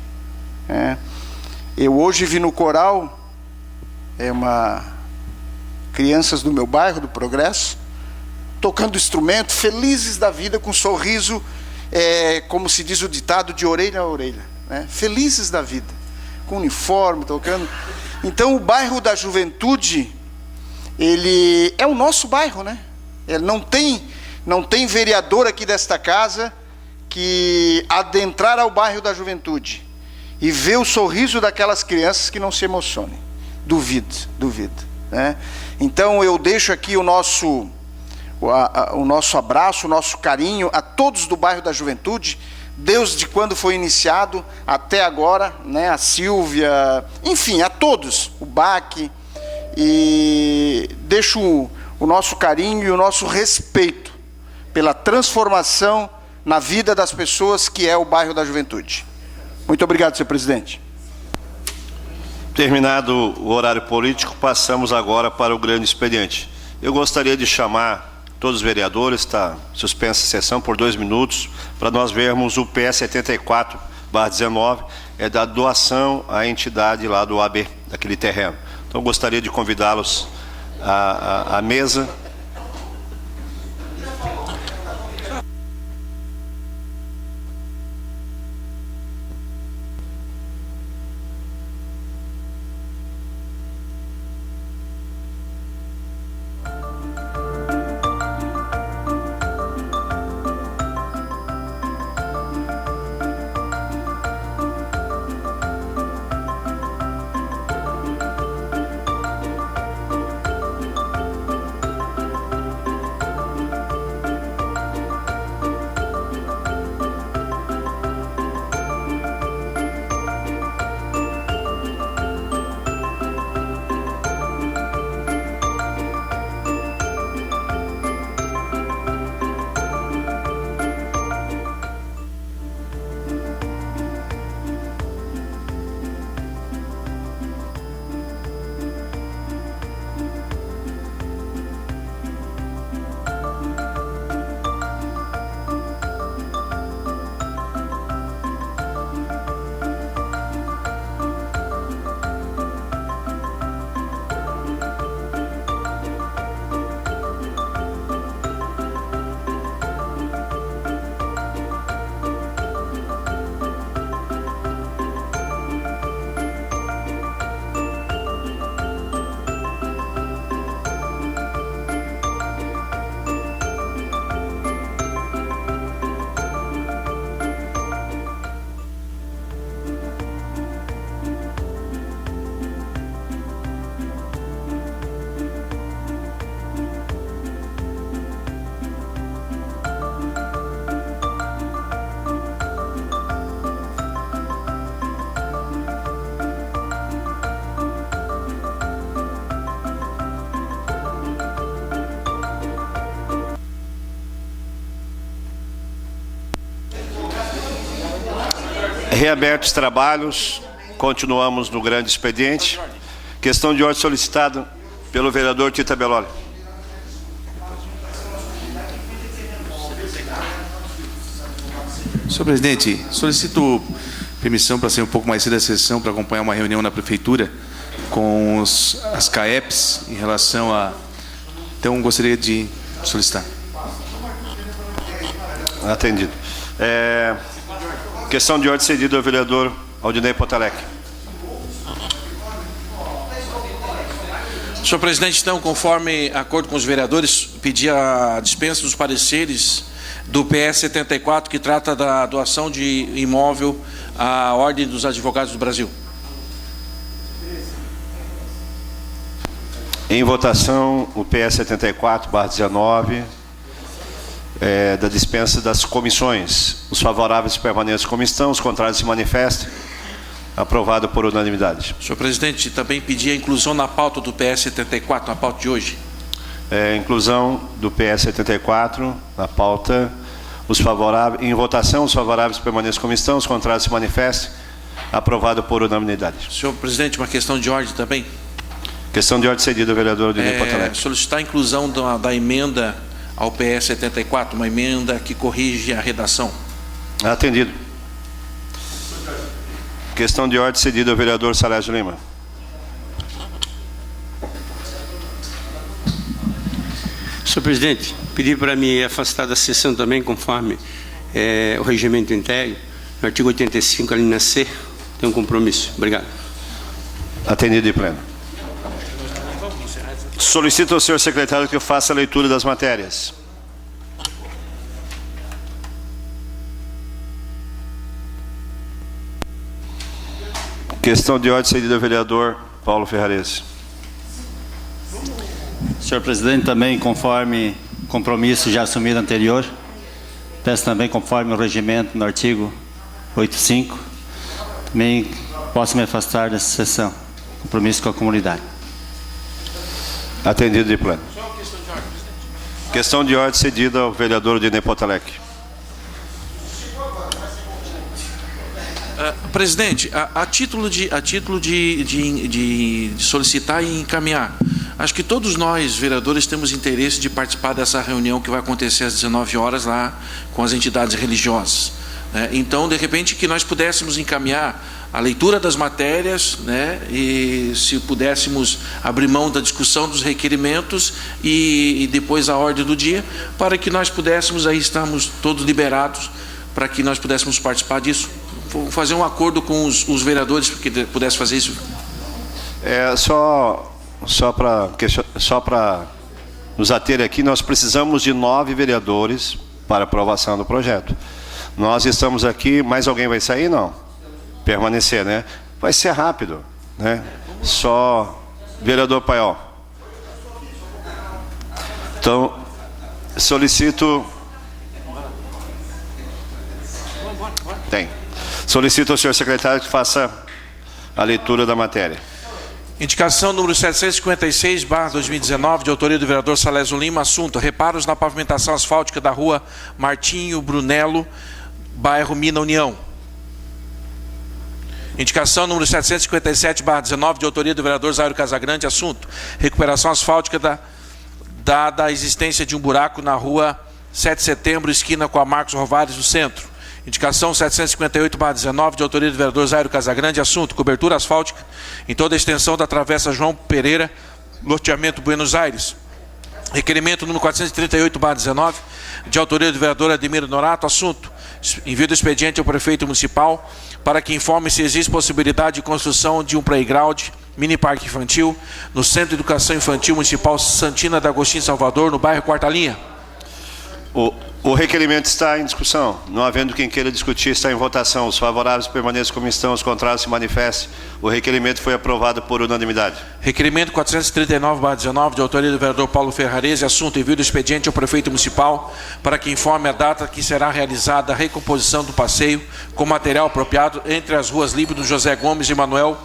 Eu hoje vi no coral, crianças do meu bairro, do Progresso, tocando instrumento, felizes da vida, com um sorriso, como se diz o ditado, de orelha a orelha, né? Felizes da vida, com uniforme, tocando. Então o bairro da juventude, ele é o nosso bairro, né? Ele não tem vereador aqui desta casa que adentrar ao bairro da juventude e ver o sorriso daquelas crianças que não se emocionem. Duvido, né? Então eu deixo aqui o nosso abraço, o nosso carinho a todos do bairro da juventude, desde quando foi iniciado até agora, né? A Silvia, enfim, a todos, o BAC, e deixo o nosso carinho e o nosso respeito pela transformação na vida das pessoas que é o bairro da juventude. Muito obrigado, senhor presidente. Terminado o horário político, passamos agora para o grande expediente. Eu gostaria de chamar todos os vereadores, está suspensa a sessão por 2 minutos, para nós vermos o PS 74/19, da doação à entidade lá do AB, daquele terreno. Então, gostaria de convidá-los à mesa. Reabertos os trabalhos, continuamos no grande expediente. Questão de ordem solicitada pelo vereador Tita Belloli. Senhor presidente, solicito permissão para sair um pouco mais cedo da sessão para acompanhar uma reunião na prefeitura com as CAEPs em relação a... Então, gostaria de solicitar. Atendido. Questão de ordem cedida ao vereador Aldinei Potalec. Senhor presidente, então, conforme acordo com os vereadores, pedi a dispensa dos pareceres do PS 74, que trata da doação de imóvel à Ordem dos Advogados do Brasil. Em votação, o PS 74/19, da dispensa das comissões. Os favoráveis permaneçam como estão, os contrários se manifestem. Aprovado por unanimidade. Senhor presidente, também pedi a inclusão na pauta do PS 74, na pauta de hoje. Inclusão do PS 74 na pauta. Os favoráveis, em votação, os favoráveis permaneçam como estão, os contrários se manifestem. Aprovado por unanimidade. Senhor presidente, uma questão de ordem também. Questão de ordem cedida ao vereador Aldinei Potalec. Solicitar a inclusão da emenda ao PS 74, uma emenda que corrige a redação. Atendido. Questão de ordem cedida ao vereador Salésio Lima. Senhor presidente, pedi para me afastar da sessão também, conforme o regimento interno, no artigo 85, a linha C, tem um compromisso. Obrigado. Atendido em pleno. Solicito ao senhor secretário que faça a leitura das matérias. Questão de ordem cedida ao vereador Paulo Ferrarese. Senhor presidente, também conforme compromisso já assumido anterior, peço também conforme o regimento no artigo 85, também posso me afastar dessa sessão. Compromisso com a comunidade. Atendido de plano. Questão de ordem cedida ao vereador Aldinei Potalec. Presidente, a título de solicitar e encaminhar, acho que todos nós, vereadores, temos interesse de participar dessa reunião que vai acontecer às 19 horas lá com as entidades religiosas. Então, de repente, que nós pudéssemos encaminhar a leitura das matérias, e se pudéssemos abrir mão da discussão dos requerimentos e depois a ordem do dia, para que nós pudéssemos, aí estamos todos liberados, para que nós pudéssemos participar disso. Vou fazer um acordo com os vereadores, para que pudesse fazer isso. Só para nos ater aqui, nós precisamos de 9 vereadores para aprovação do projeto. Nós estamos aqui, mais alguém vai sair? Não. Permanecer, né? Vai ser rápido, né? Só vereador Paiol. Então, solicito... Solicito ao senhor secretário que faça a leitura da matéria. Indicação número 756/2019, de autoria do vereador Salésio Lima, assunto: reparos na pavimentação asfáltica da rua Martinho Brunello, bairro Mina União. Indicação número 757/19, de autoria do vereador Zairo Casagrande, assunto: recuperação asfáltica dada a existência de um buraco na rua 7 de setembro, esquina com a Marcos Rovares, no centro. Indicação 758/19, de autoria do vereador Zairo Casagrande, assunto: cobertura asfáltica em toda a extensão da travessa João Pereira, loteamento Buenos Aires. Requerimento número 438/19, de autoria do vereador Ademir Norato, assunto: envio do expediente ao prefeito municipal para que informe se existe possibilidade de construção de um playground, mini parque infantil, no Centro de Educação Infantil Municipal Santina D'Agostinho, Salvador, no bairro Quarta Linha. O requerimento está em discussão. Não havendo quem queira discutir, está em votação. Os favoráveis permaneçam como estão, os contrários se manifestem. O requerimento foi aprovado por unanimidade. Requerimento 439/19, de autoria do vereador Paulo Ferrarese, assunto: envio do expediente ao prefeito municipal para que informe a data que será realizada a recomposição do passeio com material apropriado entre as ruas Líbido José Gomes e Manuel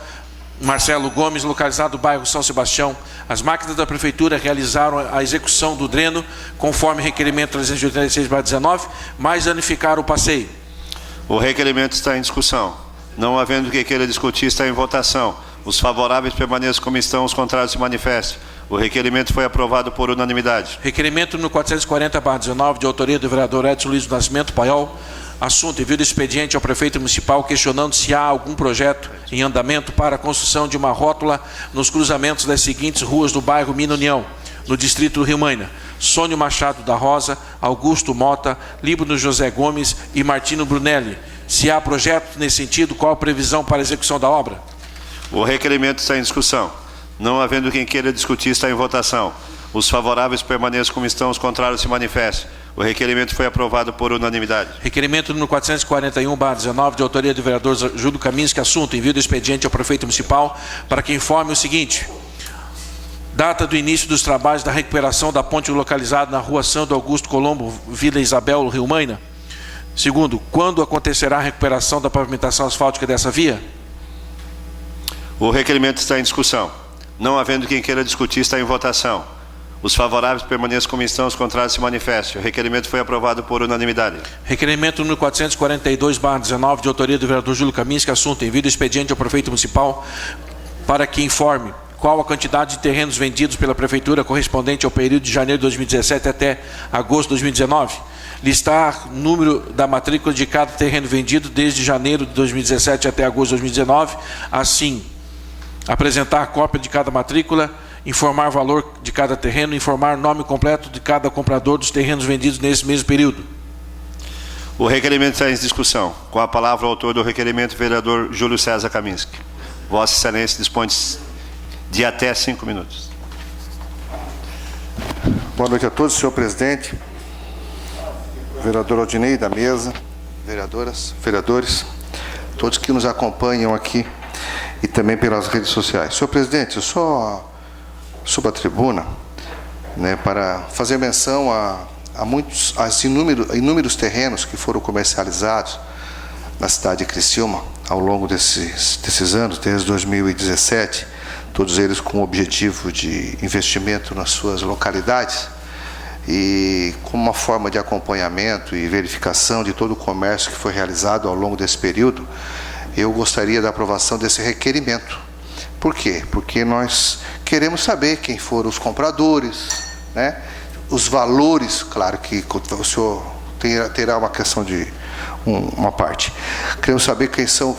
Marcelo Gomes, localizado no bairro São Sebastião. As máquinas da prefeitura realizaram a execução do dreno conforme requerimento 386/19, mas danificaram o passeio. O requerimento está em discussão. Não havendo quem queira discutir, está em votação. Os favoráveis permaneçam como estão, os contrários se manifestem. O requerimento foi aprovado por unanimidade. Requerimento número 440/19, de autoria do vereador Edson Luiz do Nascimento Paiol, assunto: envio do expediente ao prefeito municipal questionando se há algum projeto em andamento para a construção de uma rótula nos cruzamentos das seguintes ruas do bairro Mina União: no distrito do Rio Maina. Sônio Machado da Rosa, Augusto Mota, Líbano José Gomes e Martino Brunelli. Se há projeto nesse sentido, qual a previsão para a execução da obra? O requerimento está em discussão. Não havendo quem queira discutir, está em votação. Os favoráveis permaneçam como estão, os contrários se manifestem. O requerimento foi aprovado por unanimidade. Requerimento número 441/19, de autoria do vereador Júlio Kaminski. Assunto: envio do expediente ao prefeito municipal para que informe o seguinte: data do início dos trabalhos da recuperação da ponte localizada na rua Sandro Augusto Colombo, Vila Isabel, Rio Maina. Segundo, quando acontecerá a recuperação da pavimentação asfáltica dessa via? O requerimento está em discussão. Não havendo quem queira discutir, está em votação. Os favoráveis permaneçam como estão, os contrários se manifestem. O requerimento foi aprovado por unanimidade. Requerimento número 442/19, de autoria do vereador Júlio Kaminski. Assunto: envio do expediente ao prefeito municipal para que informe qual a quantidade de terrenos vendidos pela prefeitura correspondente ao período de janeiro de 2017 até agosto de 2019. Listar número da matrícula de cada terreno vendido desde janeiro de 2017 até agosto de 2019. Assim, apresentar a cópia de cada matrícula, informar valor de cada terreno, informar nome completo de cada comprador dos terrenos vendidos nesse mesmo período. O requerimento está em discussão. Com a palavra o autor do requerimento, vereador Júlio César Kaminski. Vossa Excelência dispõe de até 5 minutos. Boa noite a todos, senhor presidente, vereador Aldinei da mesa, vereadoras, vereadores, todos que nos acompanham aqui e também pelas redes sociais. Senhor presidente, eu só subo a tribuna, né, para fazer menção a inúmeros terrenos que foram comercializados na cidade de Criciúma ao longo desses anos, desde 2017, todos eles com o objetivo de investimento nas suas localidades e como uma forma de acompanhamento e verificação de todo o comércio que foi realizado ao longo desse período. Eu gostaria da aprovação desse requerimento. Por quê? Porque nós queremos saber quem foram os compradores, né? Os valores, claro que o senhor terá uma questão de uma parte. Queremos saber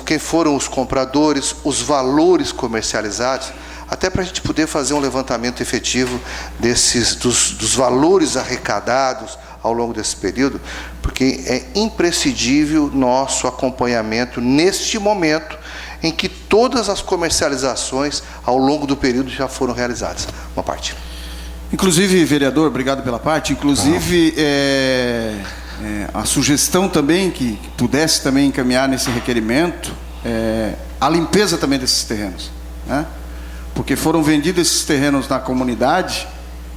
quem foram os compradores, os valores comercializados, até para a gente poder fazer um levantamento efetivo dos valores arrecadados ao longo desse período, porque é imprescindível nosso acompanhamento neste momento em que todas as comercializações ao longo do período já foram realizadas. Uma parte. Inclusive, vereador, obrigado pela parte, inclusive a sugestão também que pudesse também encaminhar nesse requerimento a limpeza também desses terrenos, né? Porque foram vendidos esses terrenos na comunidade,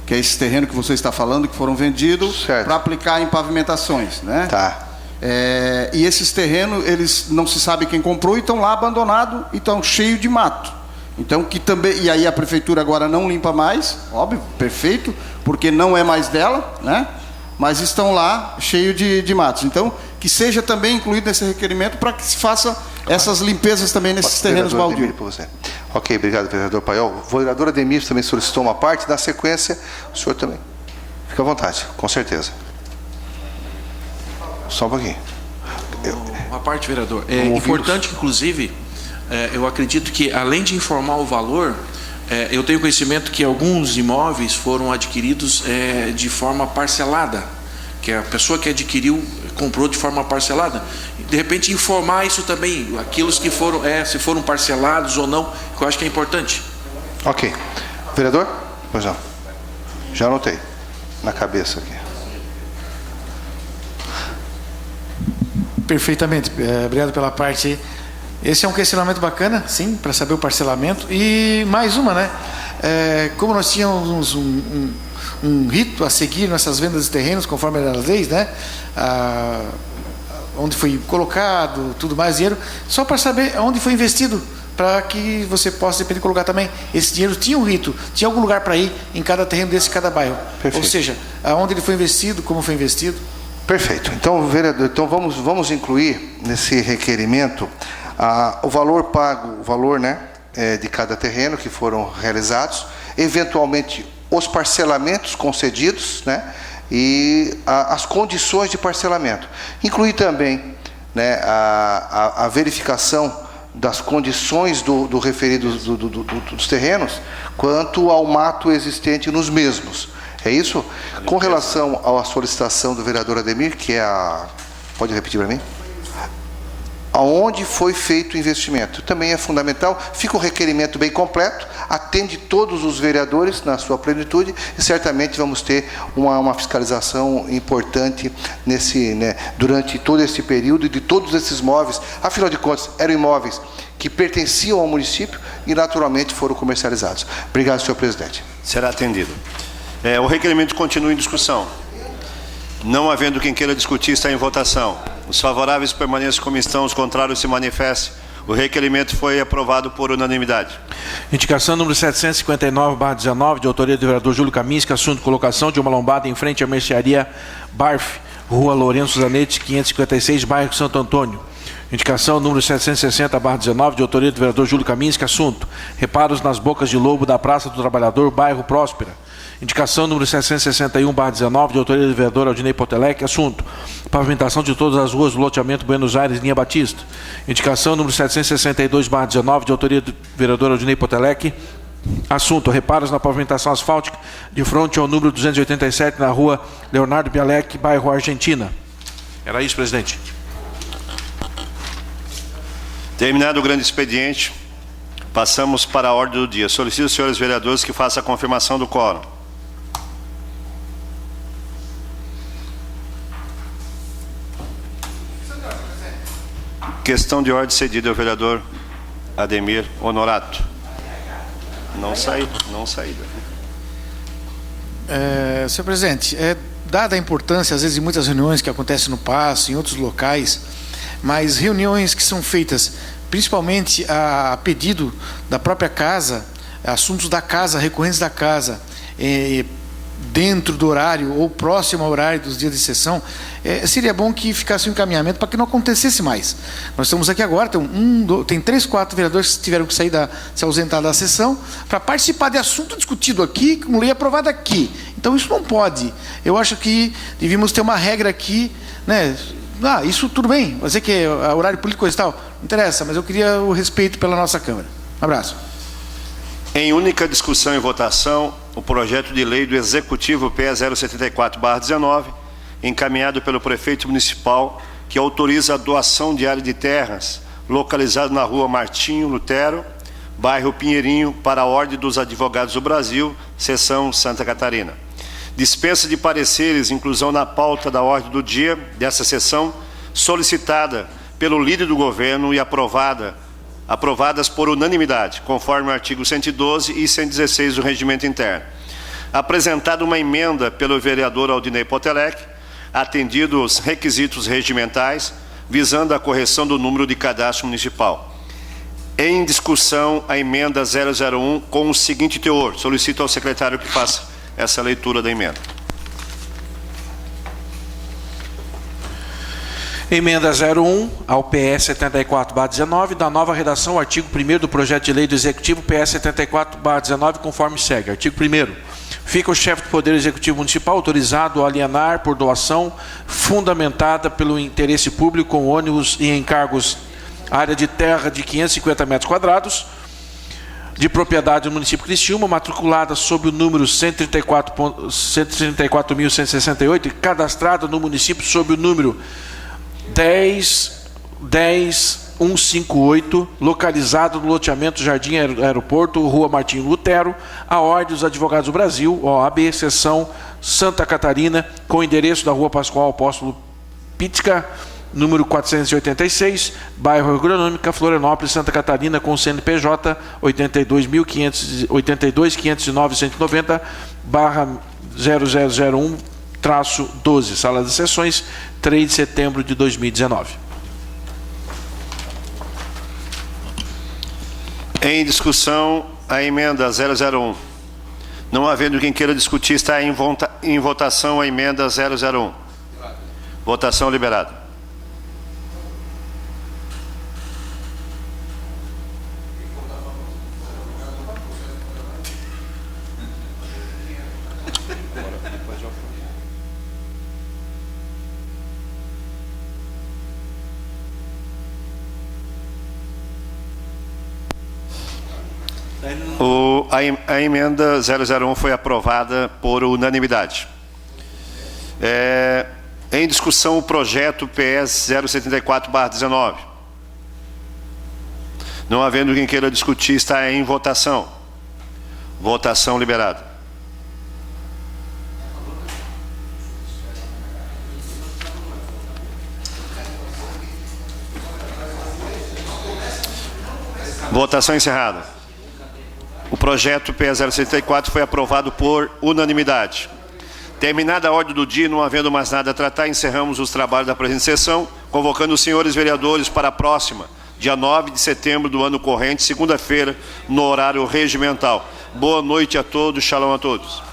que é esse terreno que você está falando, que foram vendidos para aplicar em pavimentações, né? Tá. E esses terrenos, eles não se sabe quem comprou e estão lá abandonados e estão cheios de mato. Então, que também, e aí a prefeitura agora não limpa mais, óbvio, perfeito, porque não é mais dela, né? Mas estão lá cheios de matos. Então, que seja também incluído nesse requerimento para que se faça essas limpezas também nesses terrenos baldios. Ok, obrigado, vereador Paiol. O vereador Ademir também solicitou uma parte, na sequência, o senhor também. Fica à vontade, com certeza. Só um pouquinho. Uma parte, vereador. É importante, inclusive, eu acredito que, além de informar o valor, eu tenho conhecimento que alguns imóveis foram adquiridos de forma parcelada, que a pessoa que adquiriu comprou de forma parcelada. De repente, informar isso também, aqueles que foram, se foram parcelados ou não, que eu acho que é importante. Ok. Vereador? Pois não. Já anotei. Na cabeça aqui. Perfeitamente. Obrigado pela parte aí. Esse é um questionamento bacana, sim, para saber o parcelamento. E mais uma, né? Como nós tínhamos um rito a seguir nessas vendas de terrenos, conforme as leis, né? Onde foi colocado, tudo mais, dinheiro, só para saber onde foi investido, para que você possa, de repente, colocar também. Esse dinheiro tinha um rito, tinha algum lugar para ir em cada terreno desse, cada bairro. Perfeito. Ou seja, aonde ele foi investido, como foi investido. Perfeito. Então, vereador, vamos incluir nesse requerimento o valor pago, o valor, né, de cada terreno que foram realizados, eventualmente os parcelamentos concedidos, né, e as condições de parcelamento. Incluir também, né, a verificação das condições do referido dos terrenos, quanto ao mato existente nos mesmos. É isso? Com relação à solicitação do vereador Ademir, que é a... Pode repetir para mim? Aonde foi feito o investimento. Também é fundamental, fica um requerimento bem completo, atende todos os vereadores na sua plenitude e certamente vamos ter uma fiscalização importante durante todo esse período e de todos esses imóveis. Afinal de contas, eram imóveis que pertenciam ao município e naturalmente foram comercializados. Obrigado, senhor presidente. Será atendido. O requerimento continua em discussão. Não havendo quem queira discutir, está em votação. Os favoráveis permaneçam como estão, os contrários se manifestem. O requerimento foi aprovado por unanimidade. Indicação número 759/19, de autoria do vereador Júlio Kaminski, assunto colocação de uma lombada em frente à mercearia Barf, Rua Lourenço Zanetti, 556, bairro Santo Antônio. Indicação número 760/19, de autoria do vereador Júlio Kaminski, assunto reparos nas bocas de lobo da Praça do Trabalhador, bairro Próspera. Indicação número 761/19, de autoria do vereador Aldinei Potelec, assunto pavimentação de todas as ruas do loteamento Buenos Aires, linha Batista. Indicação número 762/19, de autoria do vereador Aldinei Potelec, assunto reparos na pavimentação asfáltica de frente ao número 287 na rua Leonardo Bialek, bairro Argentina. Era isso, presidente. Terminado o grande expediente, passamos para a ordem do dia. Solicito aos senhores vereadores que façam a confirmação do quórum. Questão de ordem cedida ao vereador Ademir Honorato. Não saída. Senhor presidente, dada a importância, às vezes, de muitas reuniões que acontecem no Paço, em outros locais, mas reuniões que são feitas principalmente a pedido da própria casa, assuntos da casa, recorrentes da casa, dentro do horário ou próximo ao horário dos dias de sessão, seria bom que ficasse um encaminhamento para que não acontecesse mais. Nós estamos aqui agora, tem 3, 4 vereadores que tiveram que se ausentar da sessão para participar de assunto discutido aqui, com lei aprovada aqui. Então isso não pode. Eu acho que devíamos ter uma regra aqui, né? Isso tudo bem, vai dizer que é horário político e tal, não interessa, mas eu queria o respeito pela nossa Câmara. Um abraço. Em única discussão e votação, o projeto de lei do Executivo PE 074/19, encaminhado pelo prefeito municipal, que autoriza a doação de área de terras localizado na rua Martinho Lutero, bairro Pinheirinho, para a Ordem dos Advogados do Brasil, seção Santa Catarina. Dispensa de pareceres, inclusão na pauta da ordem do dia dessa sessão, solicitada pelo líder do governo e aprovadas por unanimidade, conforme o artigo 112 e 116 do Regimento Interno. Apresentada uma emenda pelo vereador Aldinei Potelec, atendido os requisitos regimentais, visando a correção do número de cadastro municipal. Em discussão, a emenda 001 com o seguinte teor. Solicito ao secretário que faça essa leitura da emenda. Emenda 01 ao PS 74/19, da nova redação, artigo 1º do projeto de lei do Executivo PS 74/19, conforme segue. Artigo 1º. Fica o chefe do Poder Executivo Municipal autorizado a alienar por doação fundamentada pelo interesse público com ônibus e encargos área de terra de 550 metros quadrados, de propriedade do município de Criciúma, matriculada sob o número 134.168 e cadastrada no município sob o número 10158, localizado no loteamento Jardim Aeroporto, Rua Martinho Lutero, a Ordem dos Advogados do Brasil, OAB, seção Santa Catarina, com endereço da Rua Pascoal Apóstolo Pitka, número 486, bairro Agronômica, Florianópolis, Santa Catarina, com CNPJ 82.590/0001-12, Sala de Sessões, 3 de setembro de 2019. Em discussão, a emenda 001. Não havendo quem queira discutir, está em votação a emenda 001. Votação liberada. A emenda 001 foi aprovada por unanimidade. Em discussão, o projeto PS 074/19. Não havendo quem queira discutir, está em votação. Votação liberada. Votação encerrada. O projeto PS 074 foi aprovado por unanimidade. Terminada a ordem do dia, não havendo mais nada a tratar, encerramos os trabalhos da presente sessão, convocando os senhores vereadores para a próxima, dia 9 de setembro do ano corrente, segunda-feira, no horário regimental. Boa noite a todos, shalom a todos.